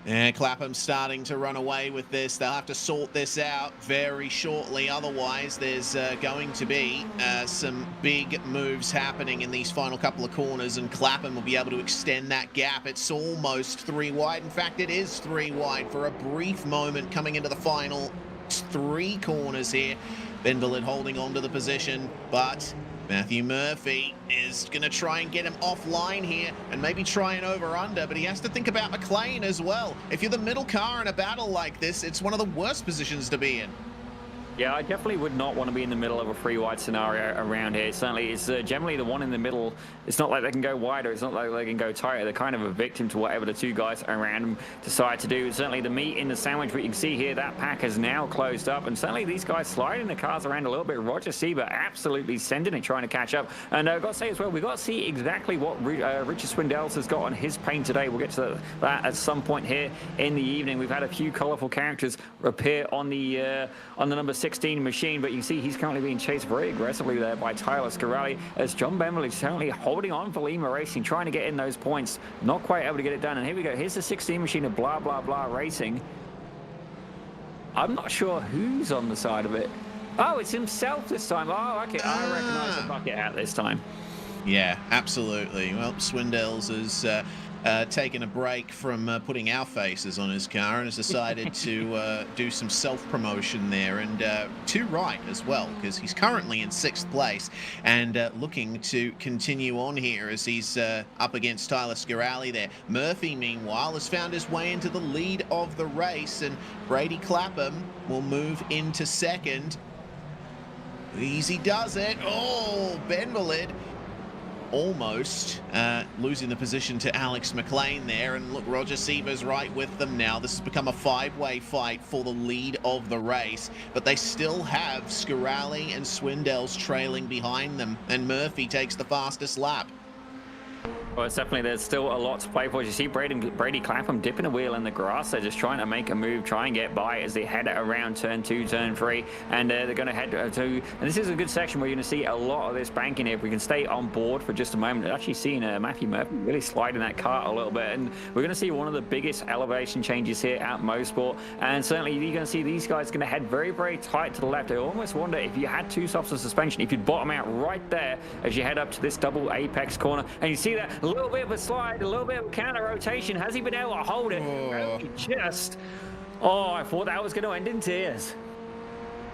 And Clapham's starting to run away with this. They'll have to sort this out very shortly. Otherwise, there's going to be some big moves happening in these final couple of corners, and Clapham will be able to extend that gap. It's almost 3 wide. In fact, it is 3 wide for a brief moment coming into the final 3 corners here. Ben Valid holding on to the position, but Matthew Murphy is going to try and get him offline here and maybe try and over-under, but he has to think about McLean as well. If you're the middle car in a battle like this, it's one of the worst positions to be in. Yeah, I definitely would not want to be in the middle of a 3-wide scenario around here. Certainly, it's generally the one in the middle. It's not like they can go wider. It's not like they can go tighter. They're kind of a victim to whatever the 2 guys around them decide to do. Certainly, the meat in the sandwich, but you can see here, that pack has now closed up. And certainly, these guys sliding the cars around a little bit. Roger Sieber absolutely sending it, trying to catch up. And I've got to say as well, we've got to see exactly what Richard Swindell's has got on his paint today. We'll get to that at some point here in the evening. We've had a few colourful characters appear on the number 16 machine, but you can see he's currently being chased very aggressively there by Tyler Scarali, as John Beverly is currently holding on for Lima Racing, trying to get in those points, not quite able to get it done. And here we go, here's the 16 machine of blah blah blah racing. I'm not sure who's on the side of it. Oh, it's himself this time. Oh, okay, I recognize the bucket hat this time. Yeah, absolutely. Well, Swindell's is taken a break from putting our faces on his car and has decided to do some self-promotion there, and to right as well, because he's currently in 6th place and looking to continue on here as he's up against Tyler Scarali there. Murphy, meanwhile, has found his way into the lead of the race, and Brady Clapham will move into 2nd. Easy does it. Oh, Ben Valid almost losing the position to Alex McLean there, and look, Roger Sieber's right with them now. This has become a 5-way fight for the lead of the race, but they still have Scarali and Swindell's trailing behind them, and Murphy takes the fastest lap. Well, it's definitely, there's still a lot to play for. You see Brady Clapham dipping a wheel in the grass. They're just trying to make a move, try and get by as they head around turn 2, turn 3, and they're going to head to, and this is a good section where you're going to see a lot of this banking here. If we can stay on board for just a moment, actually seeing Matthew Murphy really sliding that car a little bit, and we're going to see one of the biggest elevation changes here at Mosport, and certainly you're going to see these guys going to head very, very tight to the left. I almost wonder if you had 2 softs of suspension, if you'd bottom out right there as you head up to this double apex corner, and you see that a little bit of a slide, a little bit of counter rotation. Has he been able to hold it? Oh, I thought that was going to end in tears.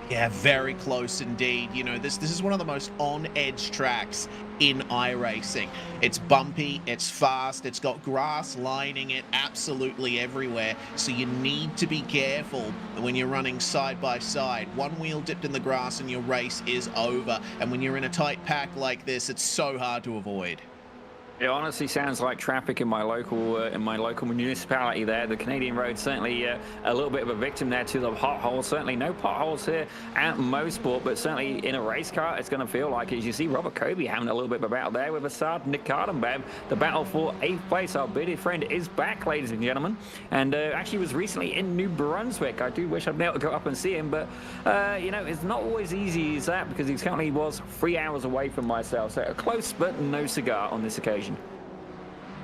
Yeah, very close indeed. You know, this is one of the most on-edge tracks in iRacing. It's bumpy, it's fast, it's got grass lining it absolutely everywhere, so you need to be careful when you're running side by side. One wheel dipped in the grass and your race is over, and when you're in a tight pack like this, it's so hard to avoid. It honestly sounds like traffic in my local municipality there. The Canadian road certainly a little bit of a victim there to the potholes. Certainly no potholes here at Mosport, but certainly in a race car, it's going to feel like it. As you see Robert Kobe having a little bit of a battle there with Assad Nikardenbev. The battle for 8th place. Our bearded friend is back, ladies and gentlemen, and actually was recently in New Brunswick. I do wish I'd been able to go up and see him, but you know, it's not always easy as that, because he currently was 3 hours away from myself. So close, but no cigar on this occasion.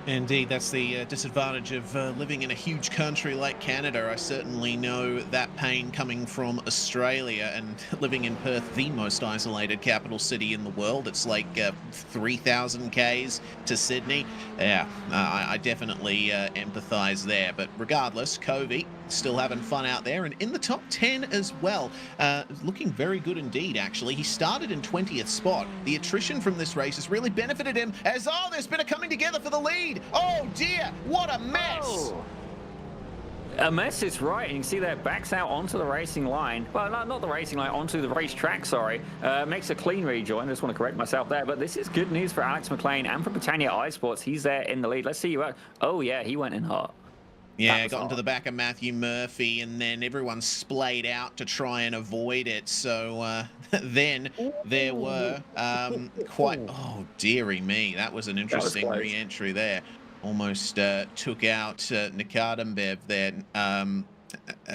Indeed, that's the disadvantage of living in a huge country like Canada. I certainly know that pain coming from Australia and living in Perth, the most isolated capital city in the world. It's like 3,000 Ks to Sydney. Yeah, I definitely empathize there. But regardless, Covey still having fun out there and in the top 10 as well. Looking very good indeed, actually. He started in 20th spot. The attrition from this race has really benefited him as, oh, there's been a coming together for the lead. Oh dear, what a mess. Oh. A mess is right, and you can see that backs out onto the racing line. Well, not the racing line, onto the racetrack, sorry. Makes a clean rejoin. I just want to correct myself there. But this is good news for Alex McLean and for Britannia iSports. He's there in the lead. Let's see you out. Oh yeah, he went in hot. Yeah, got into the back of Matthew Murphy, and then everyone splayed out to try and avoid it. So then there were quite... Oh, dearie me. That was an interesting re-entry there. Almost took out Nikardenbev there.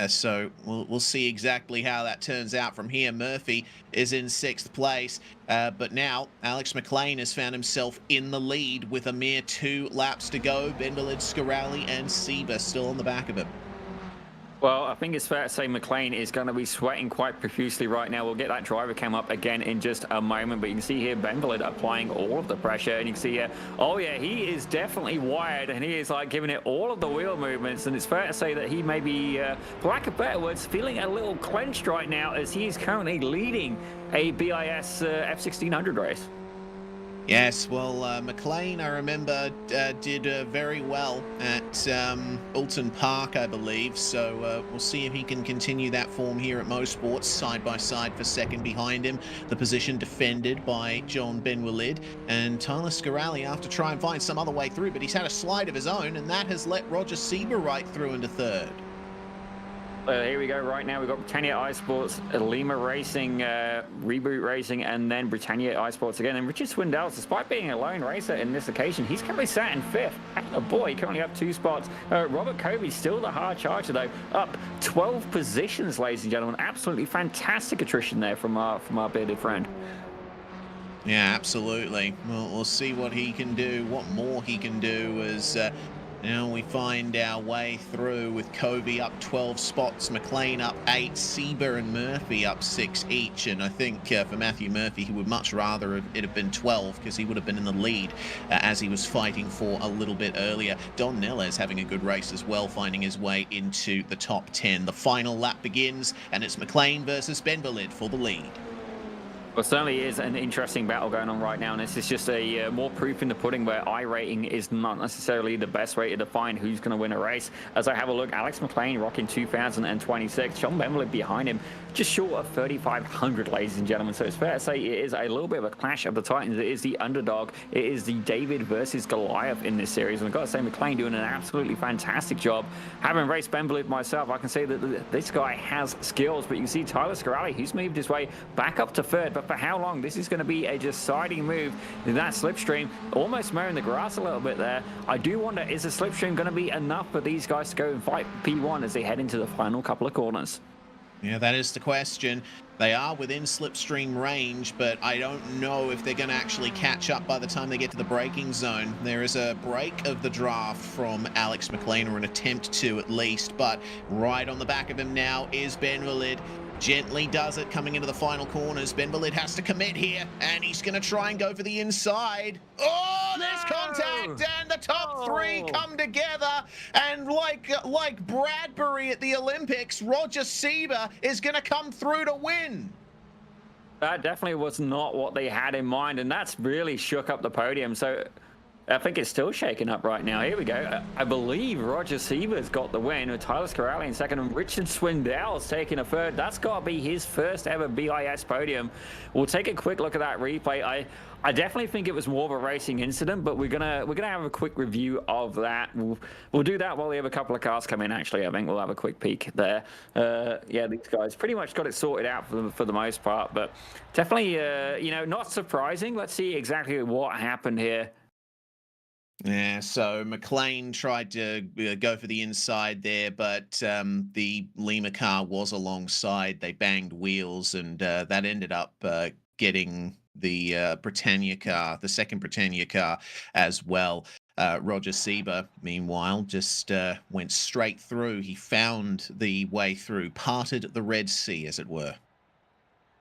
So we'll see exactly how that turns out from here. Murphy is in 6th place, but now Alex McLean has found himself in the lead with a mere 2 laps to go. Bendelid, Scarali, and Sieber still on the back of him. Well, I think it's fair to say McLean is going to be sweating quite profusely right now. We'll get that driver cam up again in just a moment, but you can see here Bendelid applying all of the pressure, and you can see here, oh yeah, he is definitely wired, and he is like giving it all of the wheel movements, and it's fair to say that he may be, for lack of better words, feeling a little clenched right now as he is currently leading a BiS F1600 race. Yes, well, McLean, I remember, did very well at Alton Park, I believe, so we'll see if he can continue that form here at Mosport, side by side for second behind him. The position defended by John Benwillid, and Tyler Scarali have to try and find some other way through, but he's had a slide of his own, and that has let Roger Sieber right through into third. Here we go right now. We've got Britannia iSports, Lima Racing, Reboot Racing, and then Britannia iSports again. And Richard Swindell, despite being a lone racer in this occasion, he's currently sat in 5th. Oh boy, currently up 2 spots. Robert Kobe still the hard charger though, up 12 positions, ladies and gentlemen. Absolutely fantastic attrition there from our bearded friend. Yeah, absolutely. Well, we'll see what he can do, what more he can do as now we find our way through with Kobe up 12 spots, McLean up 8, Sieber and Murphy up 6 each. And I think for Matthew Murphy, he would much rather it have been 12 because he would have been in the lead as he was fighting for a little bit earlier. Don Neles having a good race as well, finding his way into the top 10. The final lap begins, and it's McLean versus Bendelid for the lead. Well, certainly is an interesting battle going on right now, and this is just a more proof in the pudding where iRating is not necessarily the best way to define who's going to win a race. As I have a look, Alex McLean rocking 2026, John Benwillid behind him, just short of 3,500, ladies and gentlemen. So it's fair to say it is a little bit of a clash of the titans. It is the underdog. It is the David versus Goliath in this series, and I've got to say McLean doing an absolutely fantastic job. Having raced Benwillid myself, I can say that this guy has skills, but you can see Tyler Scarali, who's moved his way back up to 3rd, but for how long? This is going to be a deciding move in that slipstream, almost mowing the grass a little bit there. I do wonder, is the slipstream going to be enough for these guys to go and fight P1 as they head into the final couple of corners? Yeah, that is the question. They are within slipstream range, but I don't know if they're going to actually catch up by the time they get to the braking zone. There is a break of the draft from Alex McLean, or an attempt to at least, but right on the back of him now is Benwillid. Gently does it, coming into the final corners. Ben Bolid has to commit here, and he's going to try and go for the inside. Oh, there's contact, and the top three come together. And like Bradbury at the Olympics, Roger Sieber is going to come through to win. That definitely was not what they had in mind, and that's really shook up the podium. So I think it's still shaking up right now. Here we go. I believe Roger Sieber's got the win with Tyler Scarelli in second and Richard Swindell's taking a third. That's got to be his first ever BIS podium. We'll take a quick look at that replay. I definitely think it was more of a racing incident, but we're gonna have a quick review of that. We'll do that while we have a couple of cars come in. Actually, I think we'll have a quick peek there. Yeah, these guys pretty much got it sorted out for the most part, but definitely, you know, not surprising. Let's see exactly what happened here. Yeah, so McLean tried to go for the inside there, but the Lima car was alongside. They banged wheels, and that ended up getting the Britannia car, the second Britannia car as well. Roger Sieber, meanwhile, just went straight through. He found the way through, parted the Red Sea, as it were.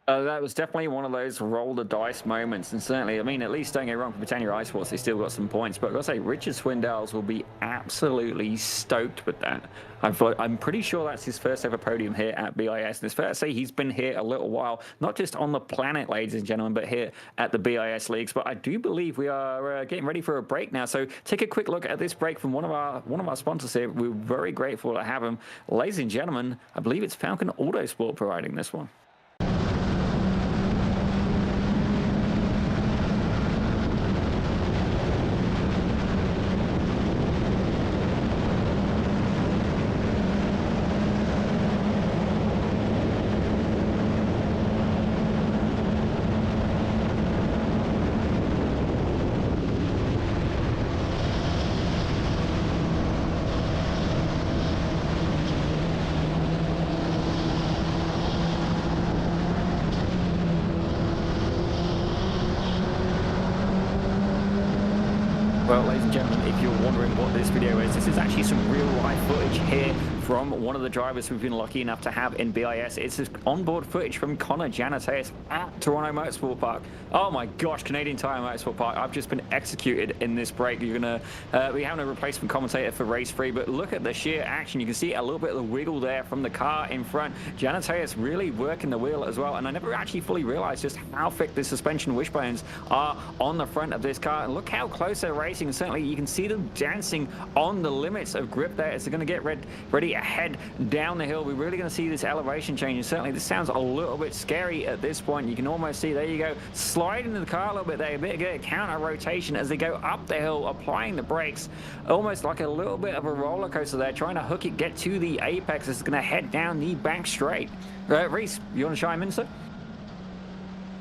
That was definitely one of those roll the dice moments, and certainly, I mean, at least don't get wrong, for Britannia iSports, they still got some points, but I've got to say, Richard Swindell's will be absolutely stoked with that. I'm pretty sure that's his first ever podium here at BIS, and it's fair to say he's been here a little while, not just on the planet, ladies and gentlemen, but here at the BIS leagues. But I do believe we are getting ready for a break now, so take a quick look at this break from one of our sponsors here. We're very grateful to have him. Ladies and gentlemen, I believe it's Falcon Autosport providing this one. Well, ladies and gentlemen, if you're wondering what this video is, this is actually some real-life footage here from one of the drivers we've been lucky enough to have in BIS. It's this onboard footage from Connor Janateus at Toronto Motorsport Park. Oh my gosh, Canadian Tire Motorsport Park. I've just been executed in this break. You're gonna be having a replacement commentator for race 3, but look at the sheer action. You can see a little bit of the wiggle there from the car in front. Janateus really working the wheel as well, and I never actually fully realized just how thick the suspension wishbones are on the front of this car. And look how close they're racing. Certainly, you can see them dancing on the limits of grip there as they're going to get ready ahead down the hill. We're really going to see this elevation change, and certainly this sounds a little bit scary at this point. You can almost see, there you go, slide into the car a little bit there, a bit of counter rotation as they go up the hill, applying the brakes, almost like a little bit of a roller coaster there, trying to hook it, get to the apex. It's going to head down the bank straight. Reese, you want to chime in, sir?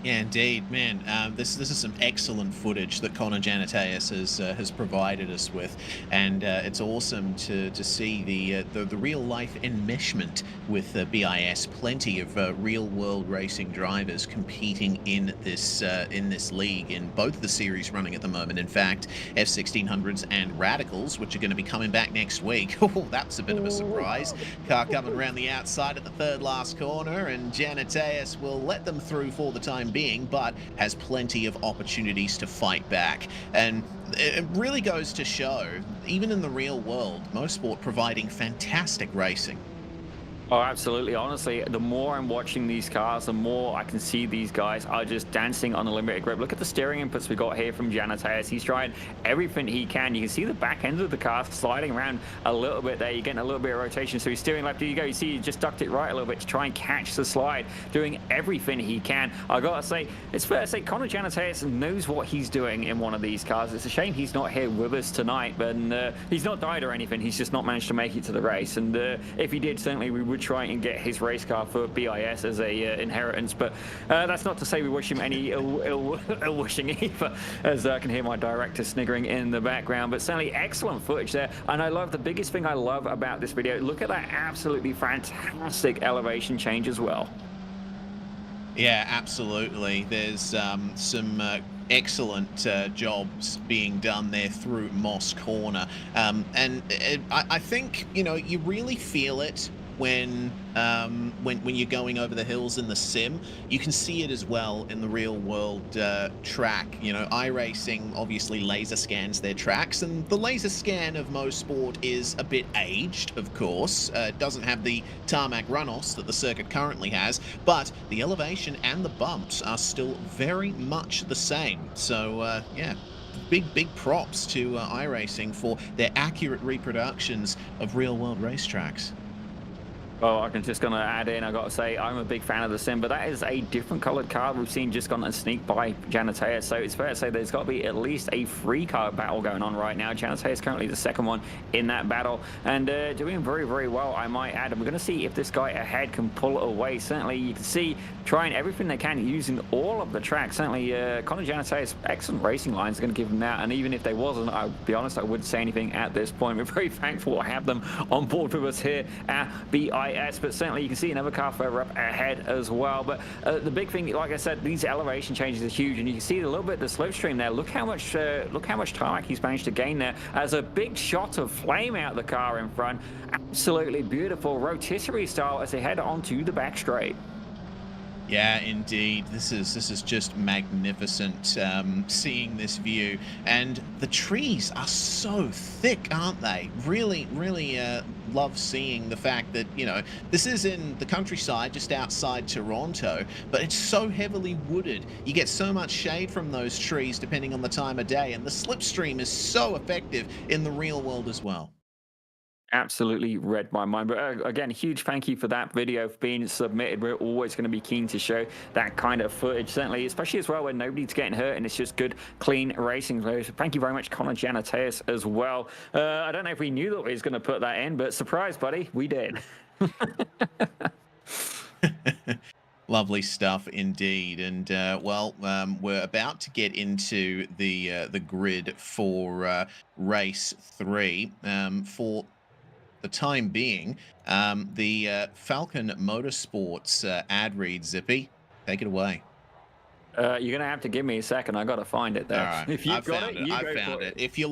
Yeah, indeed, man. This is some excellent footage that Connor Janateus has provided us with, and it's awesome to see the real life enmeshment with BIS. Plenty of real world racing drivers competing in this league in both the series running at the moment. In fact, F1600s and Radicals, which are going to be coming back next week. Oh, that's a bit of a surprise. Car coming around the outside at the third last corner, and Janateus will let them through for the time being, but has plenty of opportunities to fight back. And it really goes to show, even in the real world, Mosport providing fantastic racing. Oh, absolutely. Honestly, the more I'm watching these cars, the more I can see these guys are just dancing on the limited grip. Look at the steering inputs we got here from Janateus. He's trying everything he can. You can see the back end of the car sliding around a little bit there. You're getting a little bit of rotation. So he's steering left. There you go. You see he just ducked it right a little bit to try and catch the slide, doing everything he can. I got to say, it's fair to say Connor Janateus knows what he's doing in one of these cars. It's a shame he's not here with us tonight, but he's not died or anything. He's just not managed to make it to the race. And if he did, certainly we would try and get his race car for BIS as a inheritance, but that's not to say we wish him any ill wishing either, as I can hear my director sniggering in the background. But certainly excellent footage there, and I love, the biggest thing I love about this video, look at that absolutely fantastic elevation change as well. Yeah, absolutely. There's some excellent jobs being done there through Moss Corner, and I think, you know, you really feel it when you're going over the hills in the sim. You can see it as well in the real world track. You know, iRacing obviously laser scans their tracks, and the laser scan of Mosport is a bit aged, of course. It doesn't have the tarmac runoffs that the circuit currently has, but the elevation and the bumps are still very much the same. So yeah, big props to iRacing for their accurate reproductions of real world racetracks. Well, I'm just going to add in, I've got to say, I'm a big fan of the sim, but that is a different coloured car we've seen just gone and sneak by Janatea. So it's fair to say there's got to be at least a free car battle going on right now. Janatea is currently the second one in that battle and doing very well, I might add. And we're going to see if this guy ahead can pull it away. Certainly, you can see trying everything they can using all of the tracks. Certainly, Conor Janatea's excellent racing lines are going to give him that. And even if they wasn't, I'll be honest, I wouldn't say anything at this point. We're very thankful to have them on board with us here at BiS. But certainly you can see another car further up ahead as well. But the big thing, like I said, these elevation changes are huge, and you can see a little bit of the slipstream there. Look how much tarmac he's managed to gain there. As a big shot of flame out the car in front. Absolutely beautiful rotisserie style as they head onto the back straight. Yeah, indeed. This is just magnificent, seeing this view. And the trees are so thick, aren't they? Really love seeing the fact that, you know, this is in the countryside just outside Toronto, but it's so heavily wooded. You get so much shade from those trees depending on the time of day, and the slipstream is so effective in the real world as well. Absolutely read my mind. But again, huge thank you for that video being submitted. We're always going to be keen to show that kind of footage, certainly, especially as well when nobody's getting hurt and it's just good, clean racing. So thank you very much, Conor Janateas, as well. I don't know if we knew that we was going to put that in, but surprise, buddy, we did. Lovely stuff indeed. And well, we're about to get into the grid for race 3. For the time being, the Falcon Motorsports ad read, Zippy. Take it away. You're going to have to give me a second. I got to find it there. All right. If you've got found it, you I go found for it. If you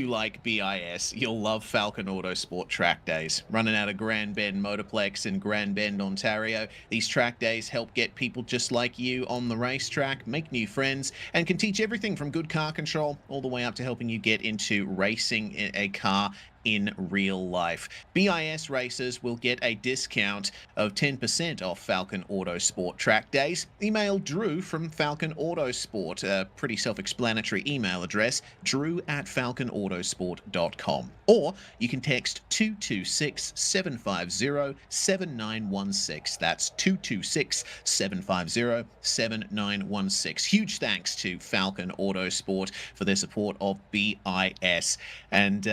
like BiS, you'll love Falcon Autosport track days. Running out of Grand Bend Motorplex in Grand Bend, Ontario. These track days help get people just like you on the racetrack, make new friends, and can teach everything from good car control all the way up to helping you get into racing a car in real life. BiS racers will get a discount of 10% off Falcon Autosport track days. Email Drew from Falcon Autosport, a pretty self-explanatory email address, drew@falconautosport.com. Or you can text 226-750-7916. That's 226-750-7916. Huge thanks to Falcon Autosport for their support of BiS. And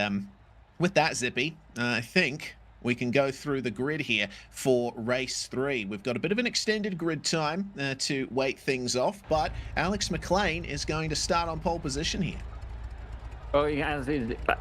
with that, Zippy, I think we can go through the grid here for race 3. We've got a bit of an extended grid time to wait things off, but Alex McLean is going to start on pole position here. Oh, yeah,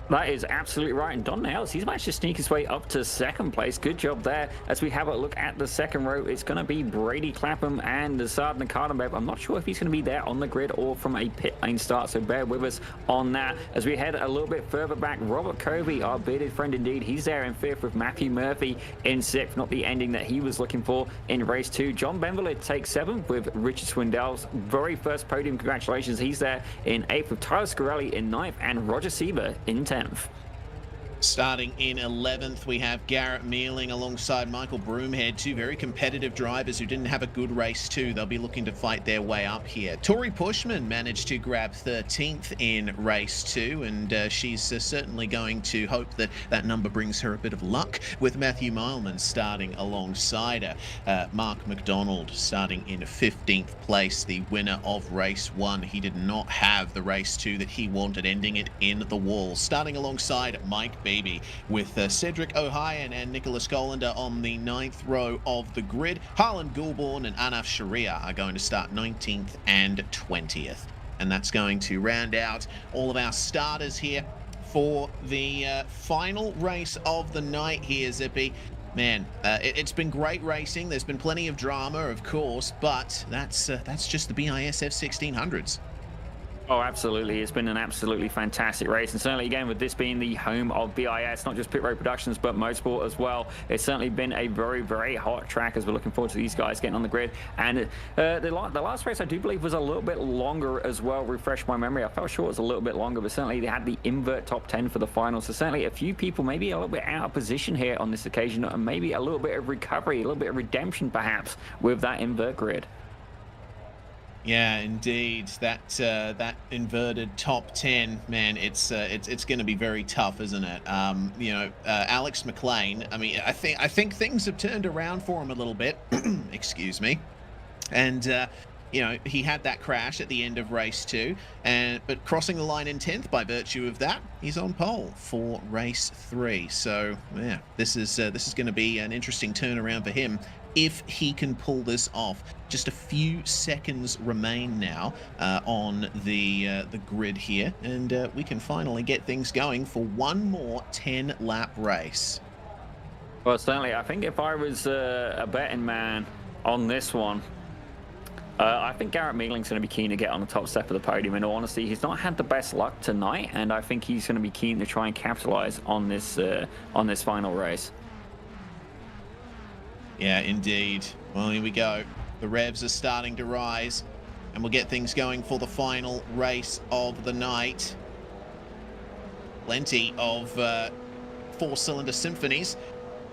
that is absolutely right. And Don Nails, he's managed to sneak his way up to second place. Good job there. As we have a look at the second row, it's going to be Brady Clapham and Nazard Nakardambev. I'm not sure if he's going to be there on the grid or from a pit lane start, so bear with us on that. As we head a little bit further back, Robert Covey, our bearded friend indeed, he's there in 5th with Matthew Murphy in 6th. Not the ending that he was looking for in race 2. John Benvalid takes 7th with Richard Swindell's very first podium. Congratulations. He's there in 8th with Tyler Scarelli in 9th and Roger Sieber in 10th. Starting in 11th, we have Garrett Mealing alongside Michael Broomhead, two very competitive drivers who didn't have a good race too. They'll be looking to fight their way up here. Tori Pushman managed to grab 13th in race 2, and she's certainly going to hope that that number brings her a bit of luck, with Matthew Mileman starting alongside her. Mark McDonald starting in 15th place, the winner of race 1. He did not have the race 2 that he wanted, ending it in the wall. Starting alongside Mike Beebe, with Cedric O'Hyan and Nicholas Colander on the 9th row of the grid. Harlan Goulbourne and Anaf Sharia are going to start 19th and 20th. And that's going to round out all of our starters here for the final race of the night here, Zippy. Man, it's been great racing. There's been plenty of drama, of course, but that's just the BiS F1600s. Oh, absolutely. It's been an absolutely fantastic race. And certainly, again, with this being the home of BiS, not just Pit Road Productions, but Mosport as well, it's certainly been a very, very hot track as we're looking forward to these guys getting on the grid. And the last race, I do believe, was a little bit longer as well. Refresh my memory. I felt sure it was a little bit longer, but certainly they had the invert top 10 for the final. So certainly a few people maybe a little bit out of position here on this occasion, and maybe a little bit of recovery, a little bit of redemption, perhaps, with that invert grid. Yeah, indeed. That inverted top 10, man, it's going to be very tough, isn't it? You know, Alex McLean. I mean, I think things have turned around for him a little bit. Excuse me. And you know, he had that crash at the end of race 2, but crossing the line in 10th by virtue of that, he's on pole for race 3. So yeah, this is going to be an interesting turnaround for him if he can pull this off. Just a few seconds remain now on the grid here, and we can finally get things going for one more 10-lap race. Well, certainly, I think if I was a betting man on this one, I think Garrett Mealing's going to be keen to get on the top step of the podium. In all honesty, he's not had the best luck tonight, and I think he's going to be keen to try and capitalize on this final race. Yeah, indeed. Well, here we go. The revs are starting to rise, and we'll get things going for the final race of the night. Plenty of four-cylinder symphonies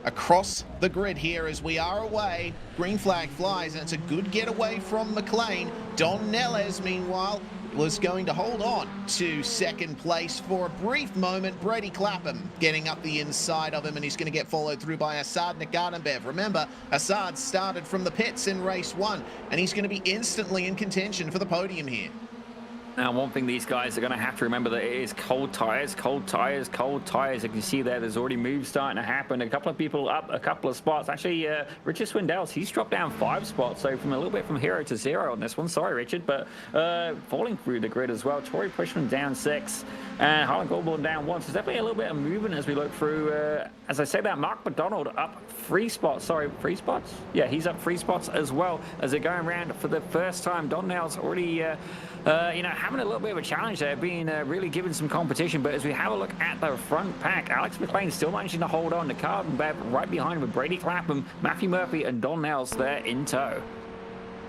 across the grid here as we are away. Green flag flies, and it's a good getaway from McLean. Don Neles, meanwhile, was going to hold on to second place for a brief moment. Brady Clapham getting up the inside of him, and he's going to get followed through by Assad Nagadanbev. Remember, Assad started from the pits in race 1, and he's going to be instantly in contention for the podium here. Now, one thing these guys are going to have to remember that it is cold tires, cold tires, cold tires. You can see there's already moves starting to happen. A couple of people up a couple of spots. Actually, Richard Swindells, he's dropped down 5 spots, so from a little bit from hero to 0 on this one. Sorry, Richard, but falling through the grid as well. Tory Pushman down 6, and Harlan Goldborn down 1. So there's definitely a little bit of movement as we look through. As I say that, Mark McDonald up 3 spots. Sorry, 3 spots? Yeah, he's up 3 spots as well as they're going around for the first time. Don Nell's already, having a little bit of a challenge there, being really given some competition. But as we have a look at the front pack, Alex McLean still managing to hold on. The Carbon Bev right behind with Brady Clapham, Matthew Murphy, and Don Nels there in tow.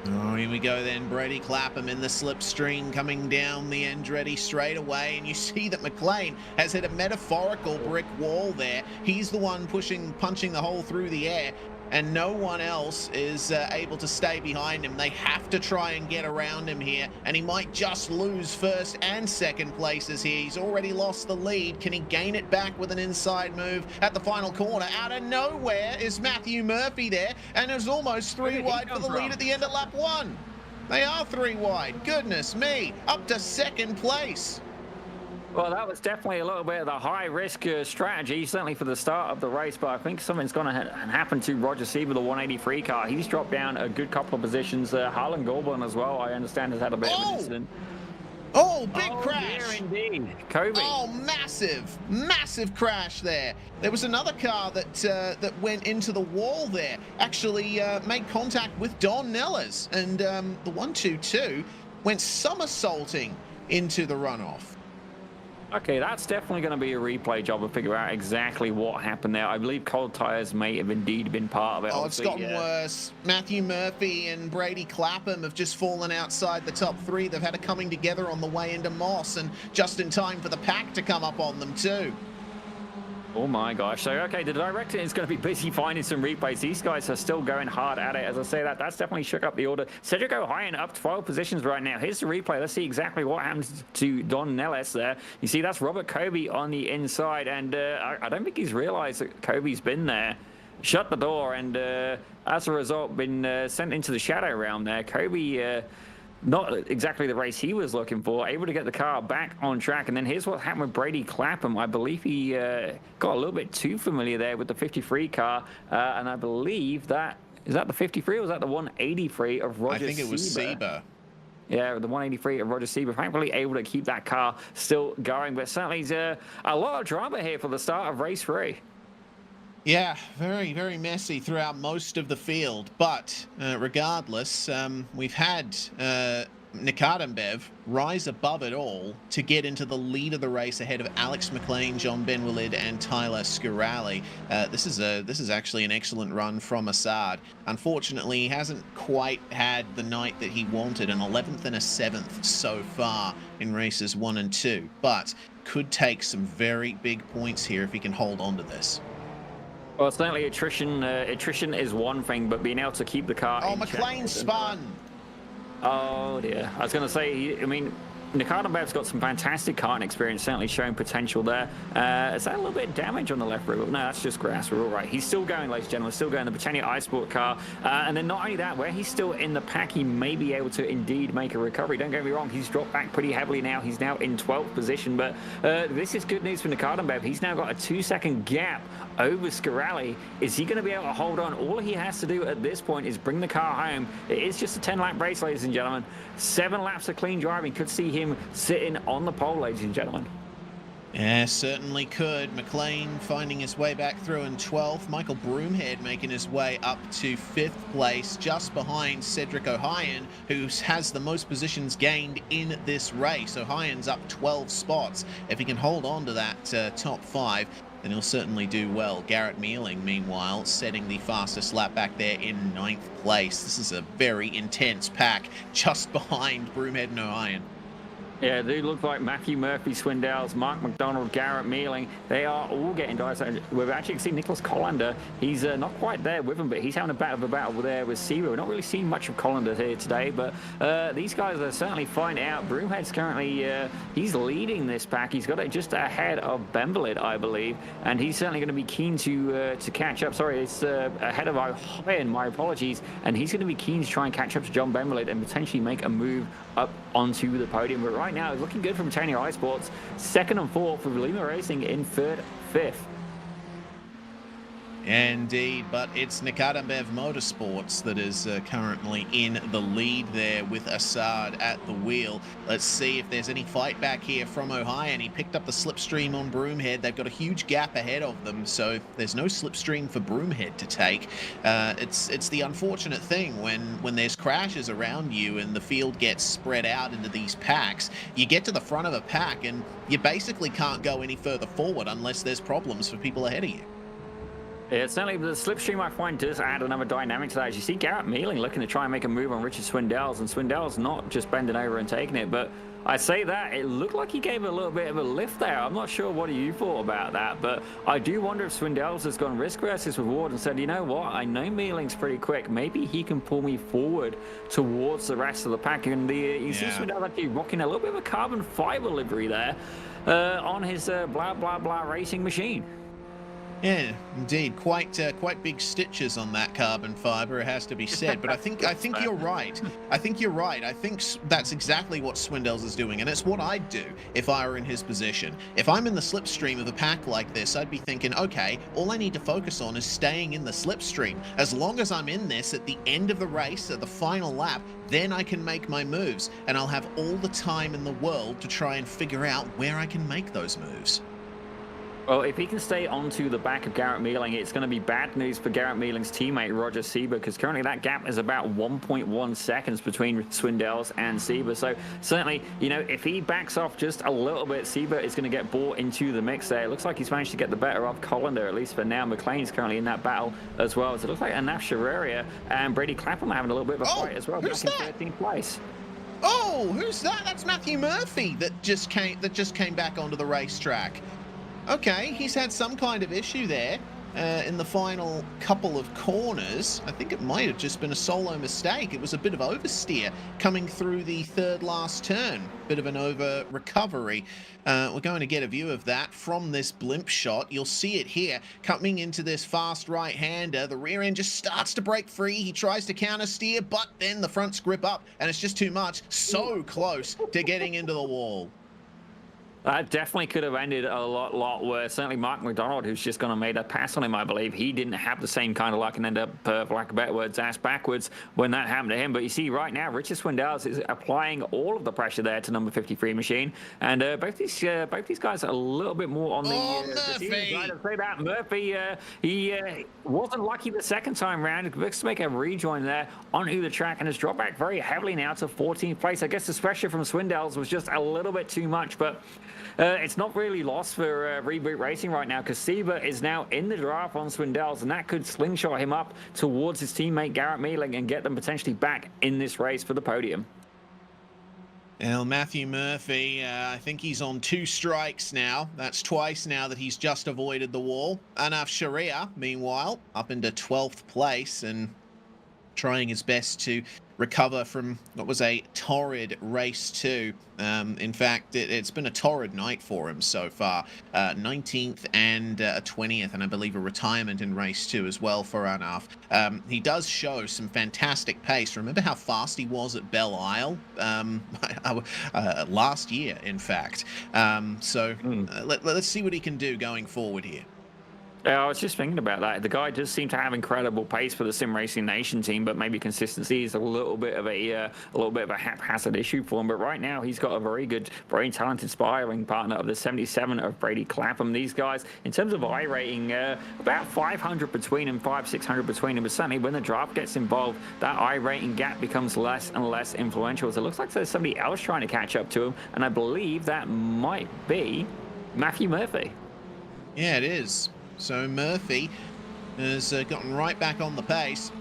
Oh, here we go then. Brady Clapham in the slipstream coming down the Andretti straightaway, and you see that McLean has hit a metaphorical brick wall there. He's the one punching the hole through the air, and no one else is able to stay behind him. They have to try and get around him here, and he might just lose first and second places here. He's already lost the lead. Can he gain it back with an inside move at the final corner? Out of nowhere is Matthew Murphy there, and it's almost 3 wide for the lead at the end of lap 1. They are 3 wide. Goodness me, up to second place. Well, that was definitely a little bit of the high-risk strategy, certainly for the start of the race, but I think something's going to happen to Roger Sieber, the 183 car. He's dropped down a good couple of positions. Harlan Goldborn as well, I understand, has had a bit of an incident. Oh, big crash. Yeah, indeed. Kobe. Oh, massive crash there. There was another car that went into the wall there, actually made contact with Don Nellers, and the 122 went somersaulting into the runoff. Okay, that's definitely going to be a replay job to figure out exactly what happened there. I believe cold tires may have indeed been part of it. Oh, it's gotten worse. Matthew Murphy and Brady Clapham have just fallen outside the top 3. They've had a coming together on the way into Moss, and just in time for the pack to come up on them too. Oh my gosh. So, okay, the director is going to be busy finding some replays. These guys are still going hard at it. As I say that's definitely shook up the order. Cedric O'Hyan up 12 positions right now. Here's the replay. Let's see exactly what happens to Don Nelles there. You see, that's Robert Kobe on the inside, and I don't think he's realized that Kobe's been there. Shut the door, and as a result, been sent into the shadow realm there. Kobe... not exactly the race he was looking for, able to get the car back on track. And then here's what happened with Brady Clapham. I believe he got a little bit too familiar there with the 53 car. And I believe that, is that the 53 or was that the 183 of Roger Sieber? I think it was Sieber. Yeah, the 183 of Roger Sieber. Thankfully able to keep that car still going. But certainly a lot of drama here for the start of race 3. Yeah, very messy throughout most of the field, but regardless, we've had Nikadambev rise above it all to get into the lead of the race ahead of Alex McLean, John Benwillid, and Tyler Scarali. This is actually an excellent run from Assad. Unfortunately, he hasn't quite had the night that he wanted, an 11th and a 7th so far in races 1 and 2, but could take some very big points here if he can hold on to this. Well, certainly attrition is one thing, but being able to keep the car. Oh, McLean spun. Oh dear. I was going to say, I mean, Nikadambev's got some fantastic karting experience, certainly showing potential there. Is that a little bit of damage on the left rear? No, that's just grass. We're all right. He's still going, ladies and gentlemen, still going the Britannia iSport car. And then not only that, where he's still in the pack, he may be able to indeed make a recovery. Don't get me wrong, he's dropped back pretty heavily now. He's now in 12th position, but this is good news for Nikadambev. He's now got a 2-second gap over Scarali. Is he going to be able to hold on? All he has to do at this point is bring the car home. It is just a 10-lap race, ladies and gentlemen. 7 laps of clean driving could see him sitting on the pole, ladies and gentlemen. Yeah, certainly could. McLean finding his way back through in 12th. Michael Broomhead making his way up to 5th place, just behind Cedric O'Hyan, who has the most positions gained in this race. O'Hyan's up 12 spots. If he can hold on to that top 5, then he'll certainly do well. Garrett Mealing, meanwhile, setting the fastest lap back there in 9th place. This is a very intense pack, just behind Broomhead and O'Hyan. Yeah, they look like Matthew Murphy, Swindells, Mark McDonald, Garrett Mealing. They are all getting diced. We've actually seen Nicholas Collander. He's not quite there with him, but he's having a bit of a battle there with Seaver. We're not really seeing much of Collander here today, but these guys are certainly finding out. Broomhead's currently, he's leading this pack. He's got it just ahead of Benvalid, I believe, and he's certainly going to be keen to catch up. Sorry, it's ahead of O'Hyan, my apologies, and he's going to be keen to try and catch up to John Benvalid and potentially make a move up onto the podium. But right now, it's looking good from Britannia iSports. 2nd and 4th with Lima Racing in 3rd, 5th. Indeed, but it's Nikadambev Motorsports that is currently in the lead there with Assad at the wheel. Let's see if there's any fight back here from O'Hyan. He picked up the slipstream on Broomhead. They've got a huge gap ahead of them, so there's no slipstream for Broomhead to take. It's the unfortunate thing when there's crashes around you and the field gets spread out into these packs. You get to the front of a pack and you basically can't go any further forward unless there's problems for people ahead of you. Yeah, certainly the slipstream I find does add another dynamic to that. As you see Garrett Mealing looking to try and make a move on Richard Swindells, and Swindells not just bending over and taking it, but I say that, it looked like he gave a little bit of a lift there. I'm not sure what you thought about that, but I do wonder if Swindells has gone risk-averse his reward and said, you know what, I know Mealing's pretty quick. Maybe he can pull me forward towards the rest of the pack. And you see Swindells actually rocking a little bit of a carbon fiber livery there on his blah, blah, blah racing machine. Yeah, indeed, quite big stitches on that carbon fiber, it has to be said. But I think you're right. I think you're right. I think that's exactly what Swindells is doing, and it's what I'd do if I were in his position. If I'm in the slipstream of a pack like this, I'd be thinking, okay, all I need to focus on is staying in the slipstream. As long as I'm in this at the end of the race, at the final lap, then I can make my moves, and I'll have all the time in the world to try and figure out where I can make those moves. Well, if he can stay onto the back of Garrett Mealing, it's going to be bad news for Garrett Mealing's teammate, Roger Sieber, because currently that gap is about 1.1 seconds between Swindells and Sieber. So certainly, you know, if he backs off just a little bit, Sieber is going to get brought into the mix there. It looks like he's managed to get the better of Collander, at least for now. McLean's currently in that battle as well. So it looks like Anaf Shareria and Brady Clapham are having a little bit of a fight as well, back in 13th place. Oh, who's that? That's Matthew Murphy that just came back onto the racetrack. Okay, he's had some kind of issue there in the final couple of corners. I think it might have just been a solo mistake. It was a bit of oversteer coming through the third last turn. Bit of an over recovery. We're going to get a view of that from this blimp shot. You'll see it here coming into this fast right-hander. The rear end just starts to break free. He tries to counter steer, but then the fronts grip up and it's just too much. So close to getting into the wall. That definitely could have ended a lot worse. Certainly Mark McDonald, who's just gone and made a pass on him, I believe, he didn't have the same kind of luck and end up, for lack of better words, ass backwards when that happened to him. But you see right now, Richard Swindells is applying all of the pressure there to number 53 machine. And both these guys are a little bit more on the Murphy! Right to say that. Murphy, he wasn't lucky the second time round. Looks to make a rejoin there onto the track and has dropped back very heavily now to 14th place. I guess the pressure from Swindells was just a little bit too much, but it's not really lost for Reboot Racing right now, because Sieber is now in the draft on Swindells, and that could slingshot him up towards his teammate Garrett Mealing and get them potentially back in this race for the podium. Well, Matthew Murphy, I think he's on 2 strikes now. That's twice now that he's just avoided the wall. Anaf Sharia, meanwhile, up into 12th place and trying his best to recover from what was a torrid race 2. In fact, it's been a torrid night for him so far. 19th and a 20th, and I believe a retirement in race 2 as well for Anaf. He does show some fantastic pace. Remember how fast he was at Belle Isle last year, in fact. Let's see what he can do going forward here. I was just thinking about that. The guy does seem to have incredible pace for the Sim Racing Nation team, but maybe consistency is a little bit of a haphazard issue for him. But right now, he's got a very good, very talented sparring partner of the 77 of Brady Clapham. These guys, in terms of I rating, about 500 between them, 500-600 between them. But certainly, when the draft gets involved, that I rating gap becomes less and less influential. So it looks like there's somebody else trying to catch up to him, and I believe that might be Matthew Murphy. Yeah, it is. So Murphy has gotten right back on the pace,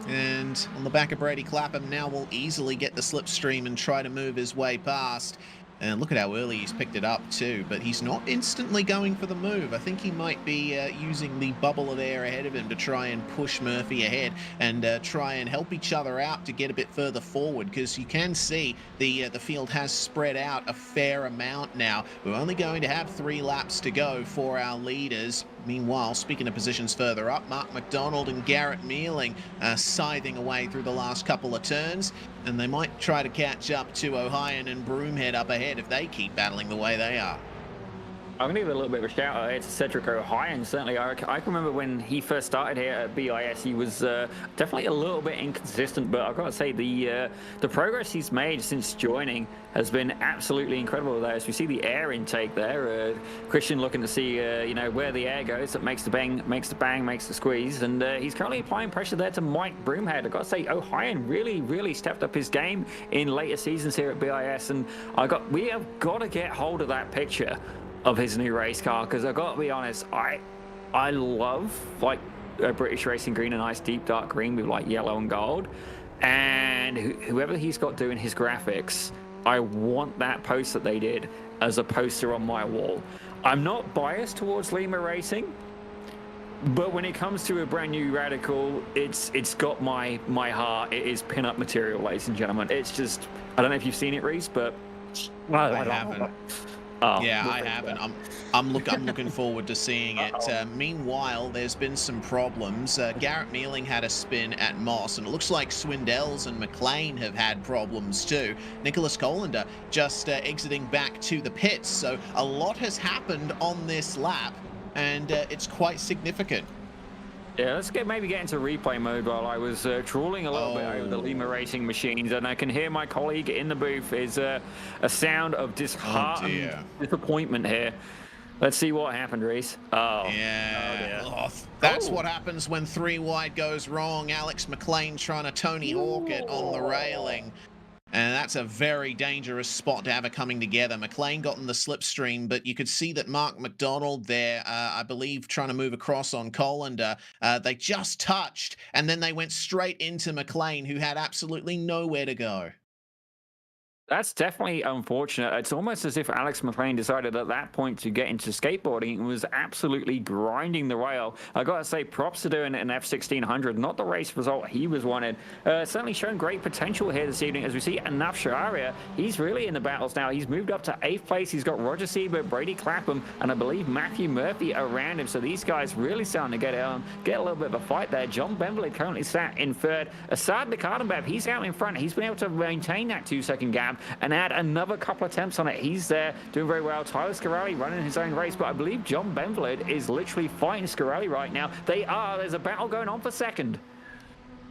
and on the back of Brady Clapham now will easily get the slipstream and try to move his way past. And look at how early he's picked it up too, but he's not instantly going for the move. I think he might be using the bubble of air ahead of him to try and push Murphy ahead and try and help each other out to get a bit further forward, because you can see the field has spread out a fair amount now. We're only going to have 3 laps to go for our leaders. Meanwhile, speaking of positions further up, Mark McDonald and Garrett Mealing scything away through the last couple of turns, and they might try to catch up to Ohio and Broomhead up ahead if they keep battling the way they are. I'm going to give a little bit of a shout out here to Cedric O'Hyan. Certainly, I can remember when he first started here at BIS, he was definitely a little bit inconsistent, but I've got to say the progress he's made since joining has been absolutely incredible there. As we see the air intake there, Christian looking to see where the air goes, that makes the bang, makes the squeeze, and he's currently applying pressure there to Mike Broomhead. I've got to say, O'Hyan really stepped up his game in later seasons here at BIS, and we have got to get hold of that picture of his new race car, because I've got to be honest, I love like a British Racing green, a nice deep dark green with like yellow and gold, and whoever he's got doing his graphics, I want that post that they did as a poster on my wall. I'm not biased towards Lima Racing, but when it comes to a brand new Radical, it's got my heart. It is pin-up material, ladies and gentlemen. It's just, I don't know if you've seen it, Reese, but I haven't. Yeah, I haven't. I'm looking forward to seeing it. Meanwhile, there's been some problems. Garrett Mealing had a spin at Moss, and it looks like Swindells and McLean have had problems too. Nicholas Colander just exiting back to the pits. So a lot has happened on this lap, and it's quite significant. Yeah, let's maybe get into replay mode while I was trawling a little bit over the Lima Racing machines, and I can hear my colleague in the booth is a sound of disheartened disappointment here. Let's see what happened, Reese. Yeah. That's what happens when 3 wide goes wrong. Alex McLean trying to Tony Hawk it on the railing. And that's a very dangerous spot to have it coming together. McLean got in the slipstream, but you could see that Mark McDonald there, I believe, trying to move across on Colander. They just touched, and then they went straight into McLean, who had absolutely nowhere to go. That's definitely unfortunate. It's almost as if Alex McLean decided at that point to get into skateboarding and was absolutely grinding the rail. I got to say, props to doing an F1600, not the race result he was wanted. Certainly showing great potential here this evening, as we see Anaf Sharia. He's really in the battles now. He's moved up to 8th place. He's got Roger Siebert, Brady Clapham, and I believe Matthew Murphy around him. So these guys really starting to get a little bit of a fight there. John Bembley currently sat in 3rd. Assad Nikardenbev, he's out in front. He's been able to maintain that 2-second gap. lap and add another couple attempts on it. He's there doing very well. Tyler Scarelli running his own race, but I believe John Benvalid is literally fighting Scarelli right now. There's a battle going on for second.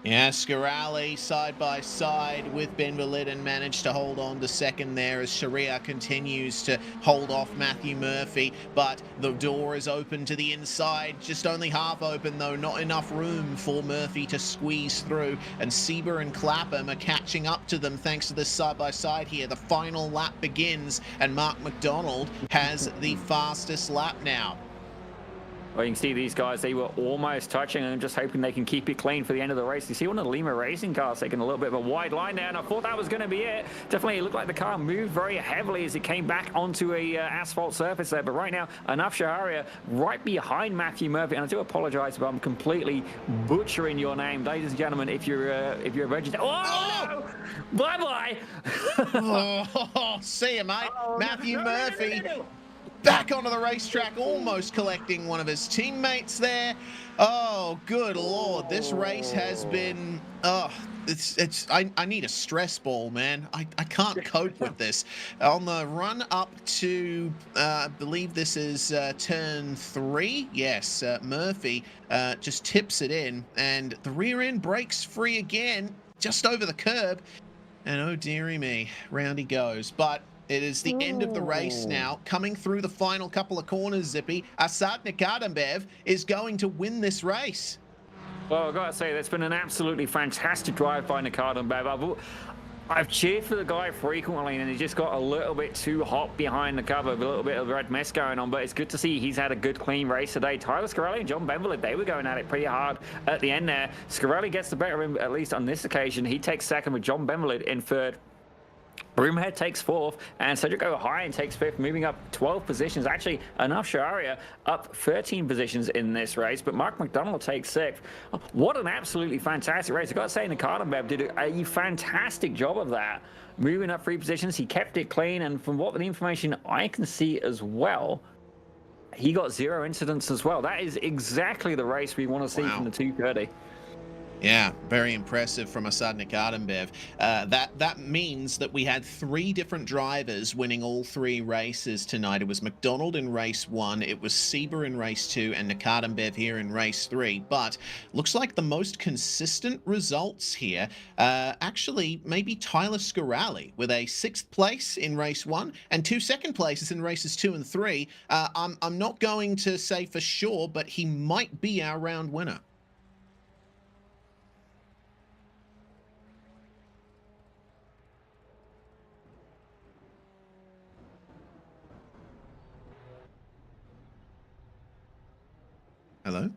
Yeah, Scarelli side by side with Benvalid and managed to hold on to second there as Sharia continues to hold off Matthew Murphy, but the door is open to the inside, just only half open though, not enough room for Murphy to squeeze through, and Sieber and Clapham are catching up to them thanks to this side by side here. The final lap begins and Mark McDonald has the fastest lap now. Well, you can see these guys, they were almost touching and just hoping they can keep it clean for the end of the race. You see one of the Lima Racing cars taking a little bit of a wide line there, and I thought that was going to be it. Definitely, it looked like the car moved very heavily as it came back onto a asphalt surface there. But right now, Anuf Shaharia right behind Matthew Murphy, and I do apologize if I'm completely butchering your name, ladies and gentlemen. If you're a vegetarian, no! Bye-bye. See you, mate. Oh, Matthew Murphy. No. Back onto the racetrack, almost collecting one of his teammates there. Oh, good Lord. This race has been... I need a stress ball, man. I can't cope with this. On the run up to, I believe this is turn 3. Yes, Murphy just tips it in, and the rear end breaks free again, just over the curb. And oh, dearie me, round he goes. But it is the end of the race now. Coming through the final couple of corners, Zippy, Asad Nikadambev is going to win this race. Well, I've got to say, that's been an absolutely fantastic drive by Nikadambev. I've cheered for the guy frequently, and he just got a little bit too hot behind the cover, with a little bit of red mess going on, but it's good to see he's had a good, clean race today. Tyler Scarelli and John Benvalid, they were going at it pretty hard at the end there. Scarelli gets the better of him, at least on this occasion. He takes second with John Benvalid in third. Broomhead takes fourth, and Cedric O'Hine takes fifth, moving up 12 positions. Actually, Anuf Shaharia up 13 positions in this race, but Mark McDonald takes sixth. What an absolutely fantastic race. I've got to say, Nikadambev did a fantastic job of that. Moving up 3 positions, he kept it clean, and from what the information I can see as well, he got 0 incidents as well. That is exactly the race we want to see from the 230. Yeah, very impressive from Asad Nikadambev. That means that we had 3 different drivers winning all 3 races tonight. It was McDonald in race 1, it was Sieber in race 2, and Nikadambev here in race 3. But looks like the most consistent results here, actually maybe Tyler Scarelli with a 6th place in race 1 and 2 second places in races 2 and 3. I'm not going to say for sure, but he might be our round winner. Hello?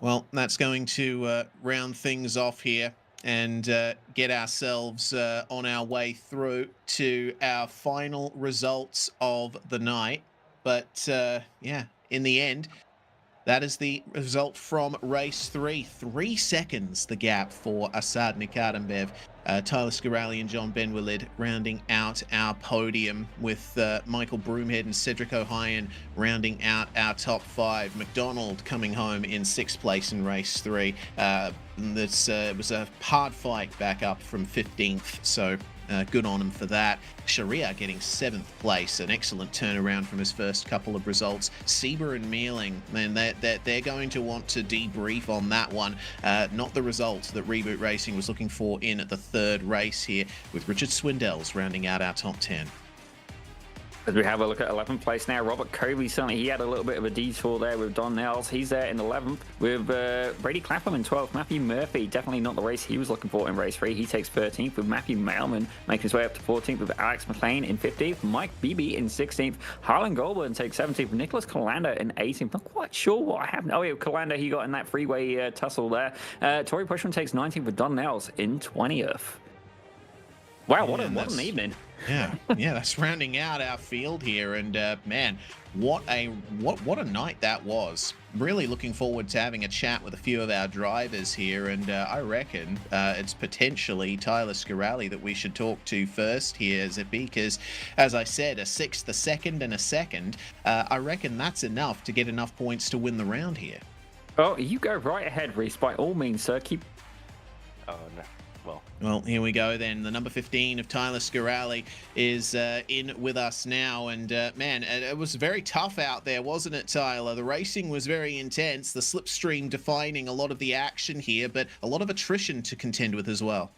Well, that's going to round things off here and get ourselves on our way through to our final results of the night. But yeah, in the end, that is the result from race 3. 3 seconds the gap for Asad Nikadambev. Tyler Scarelli and John Benvalid rounding out our podium, with Michael Broomhead and Cedric O'Hine rounding out our top 5. McDonald coming home in 6th place in race 3. This was a hard fight back up from 15th, so good on him for that. Sharia getting 7th place, an excellent turnaround from his first couple of results. Sieber and Meerling, man, they're going to want to debrief on that one. Not the results that Reboot Racing was looking for in the 3rd race here, with Richard Swindells rounding out our top 10. As we have a look at 11th place now, Robert Covey, certainly he had a little bit of a detour there with Don Nels. He's there in 11th with Brady Clapham in 12th. Matthew Murphy, definitely not the race he was looking for in race 3. He takes 13th, with Matthew Mailman making his way up to 14th, with Alex McLean in 15th. Mike Beebe in 16th. Harlan Goldburn takes 17th. Nicholas Colander in 18th. Not quite sure what happened. Oh yeah, Colander, he got in that freeway tussle there. Tory Pushman takes 19th, with Don Nels in 20th. Wow, Yeah, what an evening. Yeah, that's rounding out our field here, and man, what a night that was. Really looking forward to having a chat with a few of our drivers here, and I reckon it's potentially Tyler Scaralli that we should talk to first here, Zippy, because as I said, a sixth, a second, and a second. I reckon that's enough to get enough points to win the round here. Oh, you go right ahead, Reese. By all means, sir. Keep. Oh no. Well, here we go then. The number 15 of Tyler Scaralli is in with us now. And man, it was very tough out there, wasn't it, Tyler? The racing was very intense, the slipstream defining a lot of the action here, but a lot of attrition to contend with as well.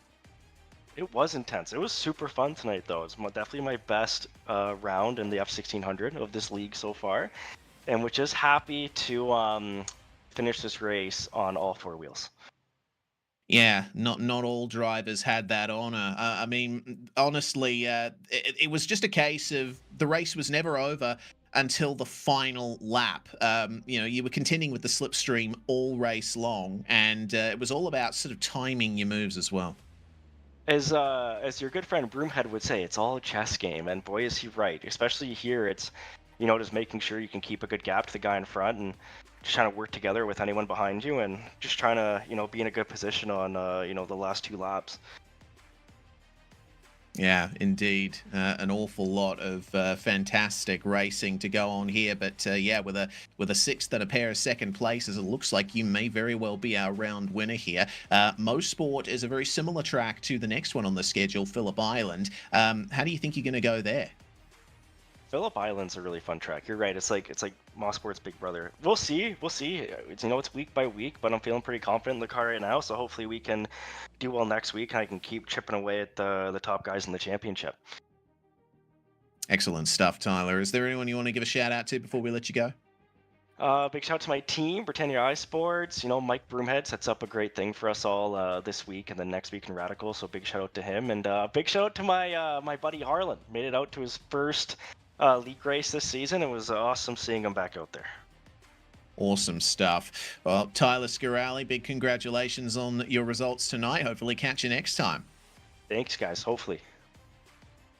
It was intense. It was super fun tonight, though. It's definitely my best round in the F1600 of this league so far. And we're just happy to finish this race on all four wheels. Yeah, not all drivers had that honor. I mean, honestly, it was just a case of the race was never over until the final lap. You were contending with the slipstream all race long, and it was all about sort of timing your moves as well. As your good friend Broomhead would say, it's all a chess game, and boy is he right. Especially here, it's just making sure you can keep a good gap to the guy in front and just trying to work together with anyone behind you and just trying to, be in a good position on, the last two laps. Yeah, indeed. An awful lot of fantastic racing to go on here. But yeah, with a sixth and a pair of second places, it looks like you may very well be our round winner here. Mosport is a very similar track to the next one on the schedule, Phillip Island. How do you think you're going to go there? Phillip Island's a really fun track. You're right. It's like Mosport's big brother. We'll see. It's week by week, but I'm feeling pretty confident in the car right now. So hopefully we can do well next week, and I can keep chipping away at the top guys in the championship. Excellent stuff, Tyler. Is there anyone you want to give a shout out to before we let you go? Big shout out to my team, Britannia iSports. Mike Broomhead sets up a great thing for us all this week and then next week in Radical. So big shout out to him, and big shout out to my buddy Harlan. Made it out to his first league race this season. It was awesome seeing him back out there. Awesome stuff. Well, Tyler Scaralli, big congratulations on your results tonight. Hopefully catch you next time. Thanks, guys. Hopefully.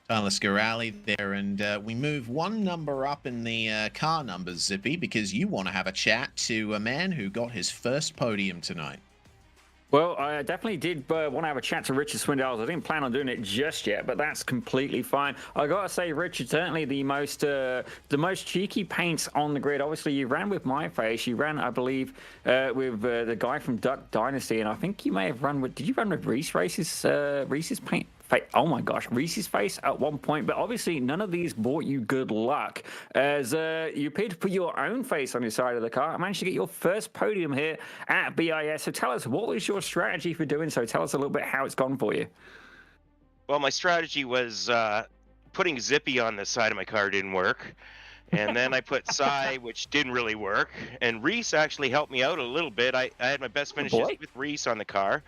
Tyler Scaralli there, and we move one number up in the car numbers, Zippy, because you want to have a chat to a man who got his first podium tonight. Well, I definitely did want to have a chat to Richard Swindells. I didn't plan on doing it just yet, but that's completely fine. I gotta say, Richard, certainly the most cheeky paints on the grid. Obviously, you ran with my face. You ran, I believe, with the guy from Duck Dynasty, and I think you may have run with. Did you run with Reese's paint? Oh my gosh, Reese's face at one point, but obviously none of these brought you good luck, as you appeared to put your own face on your side of the car and managed to get your first podium here at BiS. So tell us, what was your strategy for doing so? Tell us a little bit how it's gone for you. Well, my strategy was putting Zippy on the side of my car didn't work. And then I put Cy, which didn't really work. And Reese actually helped me out a little bit. I had my best finishes with Reese on the car.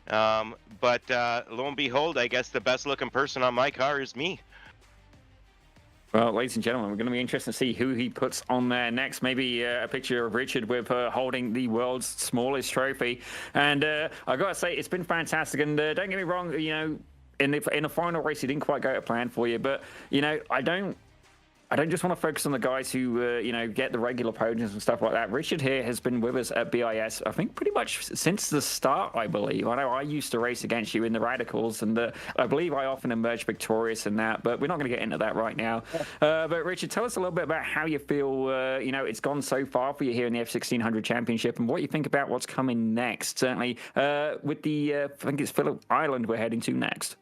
But lo and behold, I guess the best looking person on my car is me. Well, ladies and gentlemen, we're going to be interested to see who he puts on there next. Maybe a picture of Richard with holding the world's smallest trophy. And I got to say, it's been fantastic. And don't get me wrong, in the final race, it didn't quite go to plan for you. But, I don't just want to focus on the guys who, get the regular podiums and stuff like that. Richard here has been with us at BiS, I think, pretty much since the start, I believe. I know I used to race against you in the Radicals, and I believe I often emerged victorious in that, but we're not going to get into that right now. But Richard, tell us a little bit about how you feel, it's gone so far for you here in the F1600 Championship, and what you think about what's coming next, certainly with the, I think it's Phillip Island we're heading to next.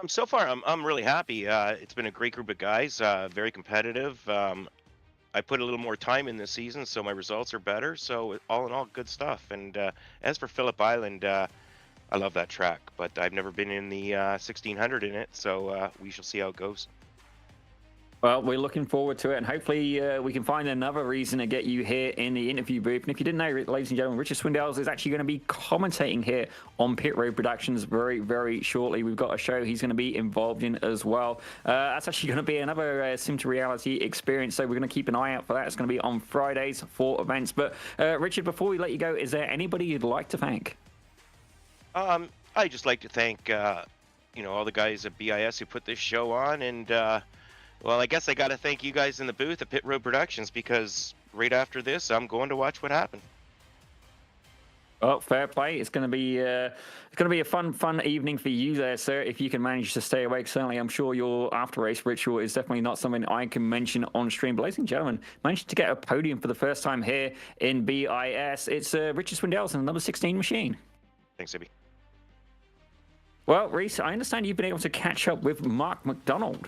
So far, I'm really happy. It's been a great group of guys, very competitive. I put a little more time in this season, so my results are better. So all in all, good stuff. And as for Phillip Island, I love that track, but I've never been in the 1600 in it, so we shall see how it goes. Well, we're looking forward to it, and hopefully we can find another reason to get you here in the interview booth. And if you didn't know, ladies and gentlemen, Richard Swindells is actually going to be commentating here on Pit Road Productions very, very shortly. We've got a show he's going to be involved in as well. That's actually going to be another sim to reality experience, so we're going to keep an eye out for that. It's going to be on Fridays for events. But Richard, before we let you go, is there anybody you'd like to thank? I'd just like to thank all the guys at BIS who put this show on, and well, I guess I got to thank you guys in the booth at Pit Road Productions, because right after this, I'm going to watch what happened. Oh, fair play. It's going to be a fun evening for you there, sir. If you can manage to stay awake, certainly, I'm sure your after race ritual is definitely not something I can mention on stream. But ladies and gentlemen, managed to get a podium for the first time here in BIS. It's Richard Swindell's and number 16 machine. Thanks, Ibby. Well, Reese, I understand you've been able to catch up with Mark McDonald.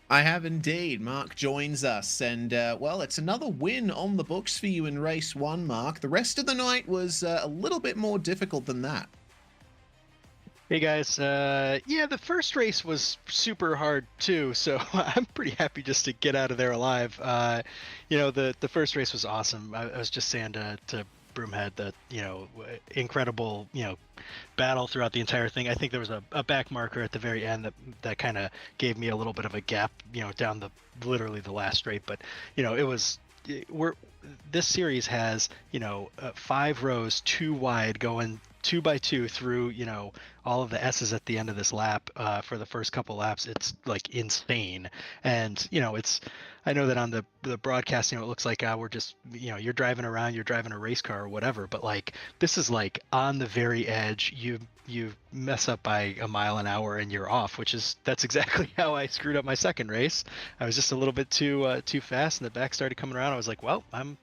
I have indeed. Mark joins us, and well, it's another win on the books for you in race 1, Mark. The rest of the night was a little bit more difficult than that. Hey guys, yeah, the first race was super hard too, so I'm pretty happy just to get out of there alive. The first race was awesome. I was just saying to Broomhead that incredible battle throughout the entire thing. I think there was a back marker at the very end that kind of gave me a little bit of a gap down literally the last straight, but this series has 5 rows 2 wide going 2 by 2 through all of the S's at the end of this lap for the first couple laps. It's like insane, and I know that on the broadcast, it looks like we're just, you're driving around, you're driving a race car or whatever, but like this is like on the very edge. You mess up by a mile an hour and you're off, that's exactly how I screwed up my second race. I was just a little bit too fast, and the back started coming around. I was like, well, I'm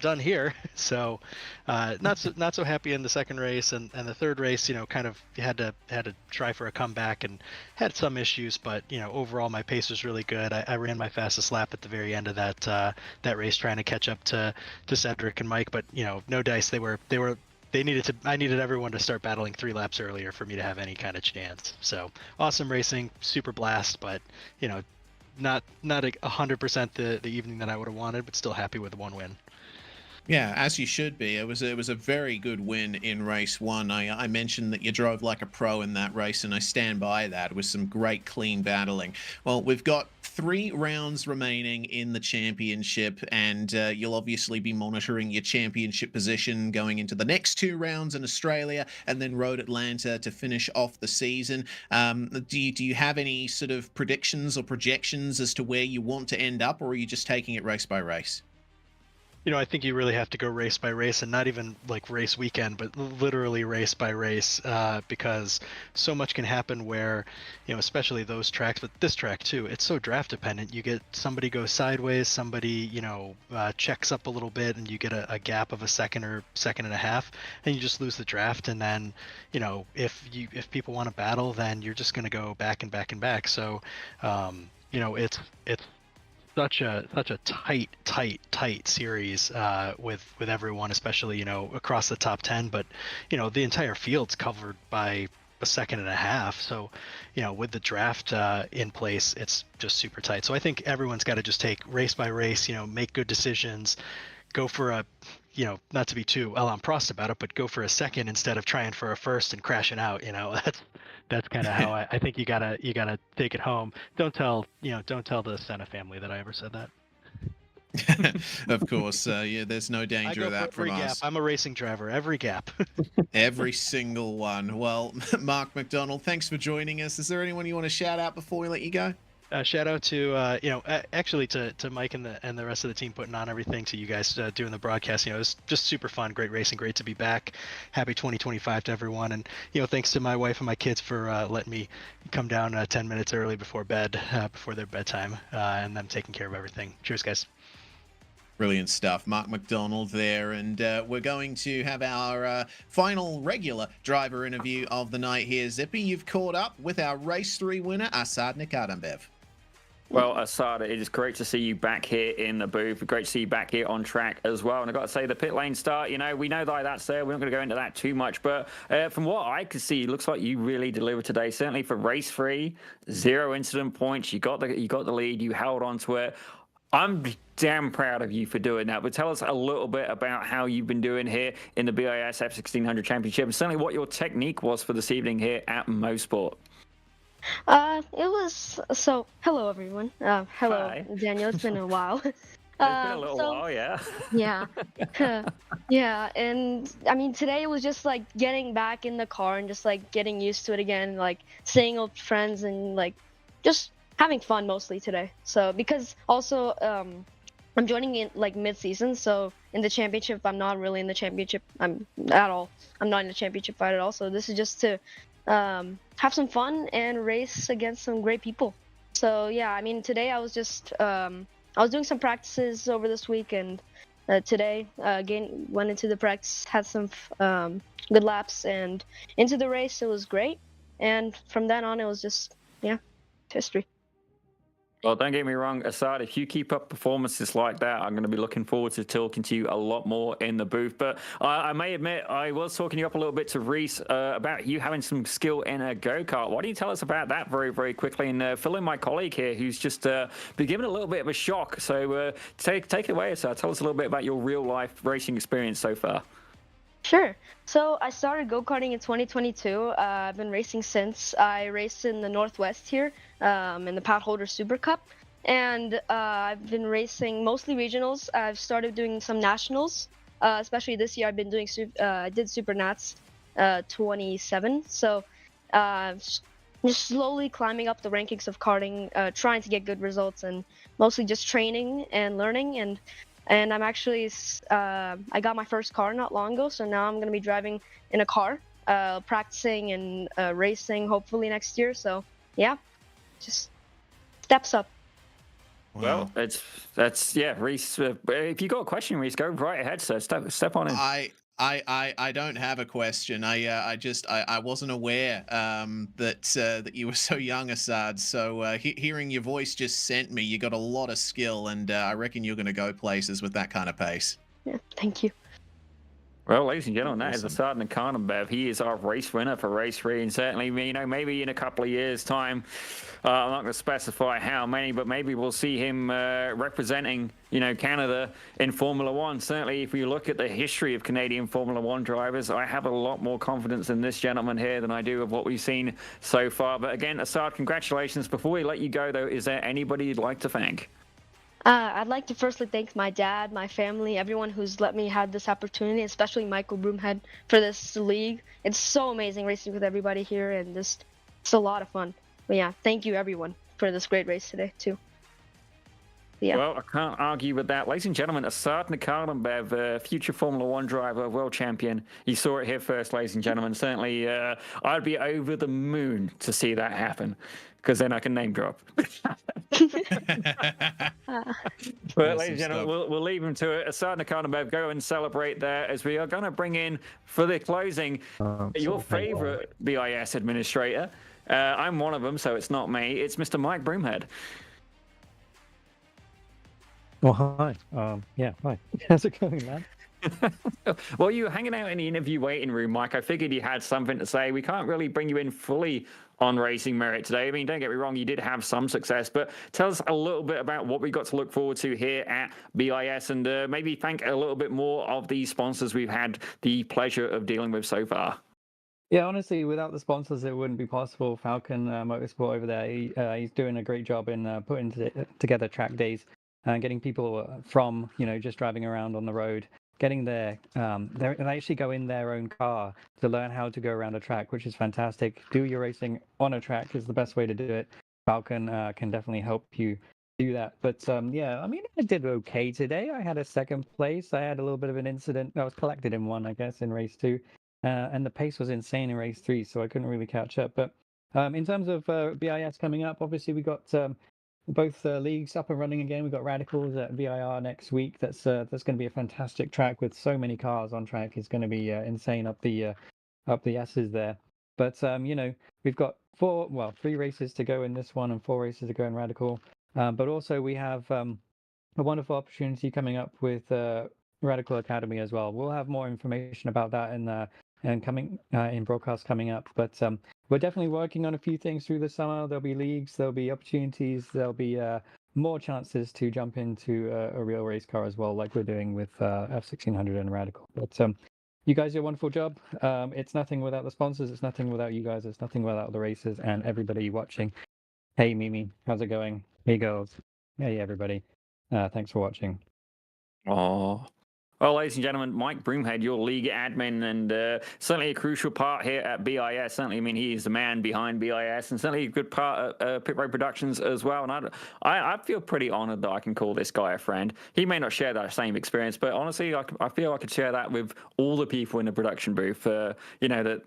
done here. So not so happy in the second race, and the third race, kind of had to try for a comeback and had some issues, but overall my pace was really good. I ran my fastest lap at the very end of that race, trying to catch up to Cedric and Mike, but no dice. I needed everyone to start battling 3 laps earlier for me to have any kind of chance. So awesome racing, super blast, but not 100% the evening that I would have wanted, but still happy with 1 win. Yeah, as you should be. It was a very good win in race 1. I mentioned that you drove like a pro in that race, and I stand by that. It was some great, clean battling. Well, we've got 3 rounds remaining in the championship, and you'll obviously be monitoring your championship position going into the next 2 rounds in Australia, and then Road Atlanta to finish off the season. Do you have any sort of predictions or projections as to where you want to end up, or are you just taking it race by race? I think you really have to go race by race, and not even like race weekend, but literally race by race, because so much can happen where, especially those tracks, but this track too, it's so draft dependent. You get somebody goes sideways, somebody, checks up a little bit, and you get a gap of a second or second and a half, and you just lose the draft. And then, if people want to battle, then you're just going to go back and back and back. So, it's such a tight series with everyone, especially across the top 10, but the entire field's covered by a second and a half. So with the draft in place, it's just super tight. So I think everyone's got to just take race by race, make good decisions, go for a not to be too Alain Prost about it, but go for a second instead of trying for a first and crashing out. That's kind of how I think you gotta take it home. Don't tell the Senna family that I ever said that. Of course, there's no danger of that from us. I'm a racing driver. Every gap. Every single one. Well, Mark McDonald, thanks for joining us. Is there anyone you want to shout out before we let you go? Shout out to actually to Mike and the rest of the team putting on everything, to you guys doing the broadcast. It was just super fun, great racing, great to be back. Happy 2025 to everyone, and thanks to my wife and my kids for letting me come down 10 minutes early before bed, before their bedtime, and them taking care of everything. Cheers, guys. Brilliant stuff. Mark McDonald there, and we're going to have our final regular driver interview of the night here. Zippy, you've caught up with our race 3 winner, Asad Nikadambev. Well, Asad, it is great to see you back here in the booth. Great to see you back here on track as well. And I've got to say, the pit lane start, we know that that's there. We're not going to go into that too much. But from what I could see, it looks like you really delivered today. Certainly for race 3, 0 incident points. You got the lead. You held on to it. I'm damn proud of you for doing that. But tell us a little bit about how you've been doing here in the BiS F1600 Championship, and certainly what your technique was for this evening here at Mosport. It was, so hello everyone. Hello Hi. Daniel, it's been a while. It's been a little So while, yeah. yeah. Yeah, and I mean today was just like getting back in the car and just like getting used to it again, like seeing old friends and like just having fun mostly today. So because also I'm joining in like mid-season, so in the championship I'm not really in the championship. I'm at all. I'm not in the championship fight at all. So this is just to have some fun and race against some great people. So yeah, I mean today I was just I was doing some practices over this week and today again went into the practice, had some good laps, and into the race it was great. And from then on it was just history. Well, don't get me wrong, Assad, if you keep up performances like that, I'm going to be looking forward to talking to you a lot more in the booth. But I may admit, I was talking you up a little bit to Reese about you having some skill in a go-kart. Why don't you tell us about that very, very quickly and fill in my colleague here who's just been given a little bit of a shock. So take it away, Assad. Tell us a little bit about your real-life racing experience so far. Sure. So I started go-karting in 2022. I've been racing since. I raced in the Northwest here, in the Padholder Super Cup, and I've been racing mostly regionals. I've started doing some nationals, especially this year. I've been doing I did Super Nats 27. So just slowly climbing up the rankings of karting, trying to get good results, and mostly just training and learning. And I'm actually, I got my first car not long ago, so now I'm going to be driving in a car, practicing and racing hopefully next year. So yeah, just steps up. Well, that's Reese. If you got a question, Reese, go right ahead, sir. Step on in. I don't have a question. I wasn't aware that you were so young, Assad. So hearing your voice just sent me. You got a lot of skill, and I reckon you're going to go places with that kind of pace. Yeah, thank you. Well, ladies and gentlemen, that is Awesome. Assad Nakhanov. He is our race winner for race 3, and certainly, maybe in a couple of years' time, I'm not going to specify how many, but maybe we'll see him representing, Canada in Formula One. Certainly, if we look at the history of Canadian Formula One drivers, I have a lot more confidence in this gentleman here than I do of what we've seen so far. But again, Assad, congratulations. Before we let you go, though, is there anybody you'd like to thank? I'd like to firstly thank my dad, my family, everyone who's let me have this opportunity, especially Michael Broomhead for this league. It's so amazing racing with everybody here, and it's a lot of fun. But yeah, thank you everyone for this great race today too. Yeah. Well, I can't argue with that. Ladies and gentlemen, Assad Nakhanov, future Formula One driver, world champion. You saw it here first, ladies and gentlemen. Certainly, I'd be over the moon to see that happen, because then I can name drop. But ladies and gentlemen, we'll leave him to it. Assad Nakhanov, go and celebrate there, as we are going to bring in, for the closing, your favorite BiS administrator. I'm one of them, so it's not me. It's Mr. Mike Broomhead. Well, hi. Yeah, hi. How's it going, man? Well, you were hanging out in the interview waiting room, Mike. I figured you had something to say. We can't really bring you in fully on racing merit today. I mean, don't get me wrong, you did have some success, but tell us a little bit about what we got to look forward to here at BiS, and maybe thank a little bit more of the sponsors we've had the pleasure of dealing with so far. Yeah, honestly, without the sponsors, it wouldn't be possible. Falcon Motorsport over there, he's doing a great job in putting together track days and getting people from, just driving around on the road, getting there. They actually go in their own car to learn how to go around a track, which is fantastic. Do your racing on a track is the best way to do it. Falcon can definitely help you do that. But yeah, I mean, I did okay today. I had a second place. I had a little bit of an incident. I was collected in one, I guess, in race 2. And the pace was insane in race 3, so I couldn't really catch up. But in terms of BiS coming up, obviously we got both leagues up and running again. We've got Radicals at VIR next week. That's going to be a fantastic track with so many cars on track. It's going to be insane up the S's there. But we've got 3 races to go in this one and 4 races to go in Radical. But also we have a wonderful opportunity coming up with Radical Academy as well. We'll have more information about that in broadcast coming up. But we're definitely working on a few things through the summer. There'll be leagues, there'll be opportunities, there'll be more chances to jump into a real race car as well, like we're doing with F1600 and Radical. But you guys do a wonderful job. It's nothing without the sponsors. It's nothing without you guys. It's nothing without the races and everybody watching. Hey, Mimi, how's it going? Hey, girls. Hey, everybody. Thanks for watching. Oh. Well, ladies and gentlemen, Mike Broomhead, your league admin, and certainly a crucial part here at BIS. Certainly, I mean, he is the man behind BIS, and certainly a good part at Pit Road Productions as well. And I feel pretty honored that I can call this guy a friend. He may not share that same experience, but honestly, I feel I could share that with all the people in the production booth. You know, that.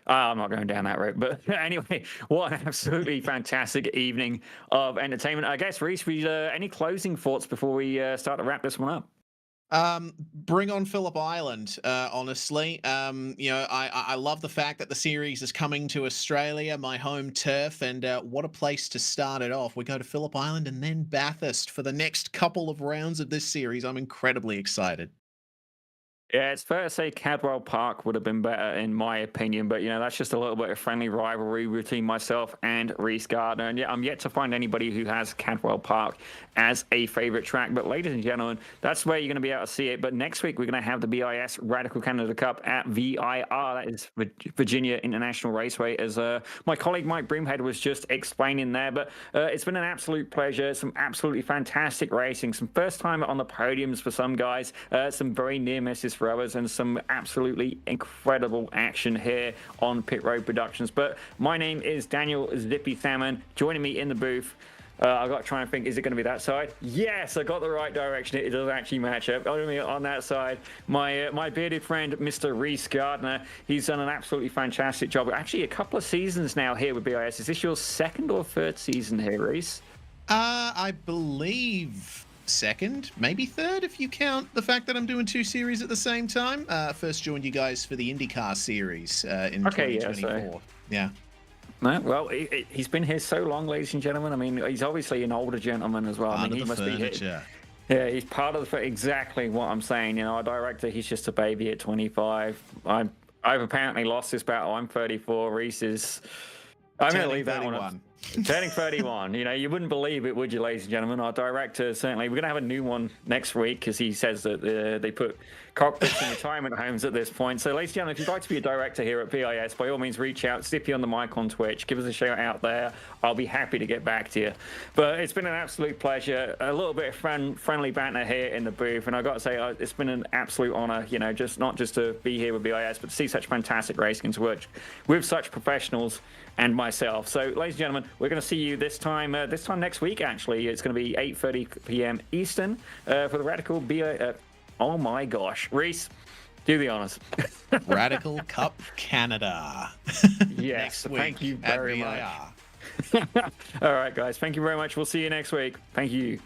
I'm not going down that route, but anyway, what an absolutely fantastic evening of entertainment. I guess, Reese, any closing thoughts before we start to wrap this one up? Bring on Phillip Island, honestly. I love the fact that the series is coming to Australia, my home turf, and what a place to start it off. We go to Phillip Island and then Bathurst for the next couple of rounds of this series. I'm incredibly excited. Yeah, it's fair to say Cadwell Park would have been better in my opinion, but that's just a little bit of friendly rivalry between myself and Reese Gardner. And I'm yet to find anybody who has Cadwell Park as a favorite track. But ladies and gentlemen, that's where you're going to be able to see it. But next week we're going to have the BIS Radical Canada Cup at VIR, that is Virginia International Raceway, as my colleague Mike Broomhead was just explaining there. But it's been an absolute pleasure. Some absolutely fantastic racing, some first time on the podiums for some guys, some very near misses for others, and some absolutely incredible action here on Pit Road Productions. But my name is Daniel Zippy Salmon. Joining me in the booth, I've got to try and think, is it going to be that side? Yes, I got the right direction. It does actually match up. On that side, my bearded friend, Mr. Reese Gardner. He's done an absolutely fantastic job. Actually, a couple of seasons now here with BIS. Is this your second or third season here, Reese? I believe second, maybe third, if you count the fact that I'm doing two series at the same time. First joined you guys for the IndyCar series in 2024. Yeah. No, well, he's been here so long, ladies and gentlemen. I mean, he's obviously an older gentleman as well. I mean, he must be here. Yeah, he's part of exactly what I'm saying. Our director, he's just a baby at 25. I've apparently lost this battle. I'm 34. Reese is. I'm going to leave that one up. Turning 31. You wouldn't believe it, would you, ladies and gentlemen? Our director, certainly. We're going to have a new one next week because he says that they put cockpits in retirement homes at this point. So, ladies and gentlemen, if you'd like to be a director here at BIS, by all means, reach out. Stippy on the mic on Twitch. Give us a shout out there. I'll be happy to get back to you. But it's been an absolute pleasure. A little bit of friendly banter here in the booth. And I've got to say, it's been an absolute honor, just not just to be here with BIS, but to see such fantastic racing and to work with such professionals and myself. So, ladies and gentlemen, we're going to see you this time next week, actually. It's going to be 8:30 p.m. Eastern for the Radical BIS. Oh my gosh. Reese, do the honors. Radical Cup Canada. Yes, thank you very much. All right, guys. Thank you very much. We'll see you next week. Thank you.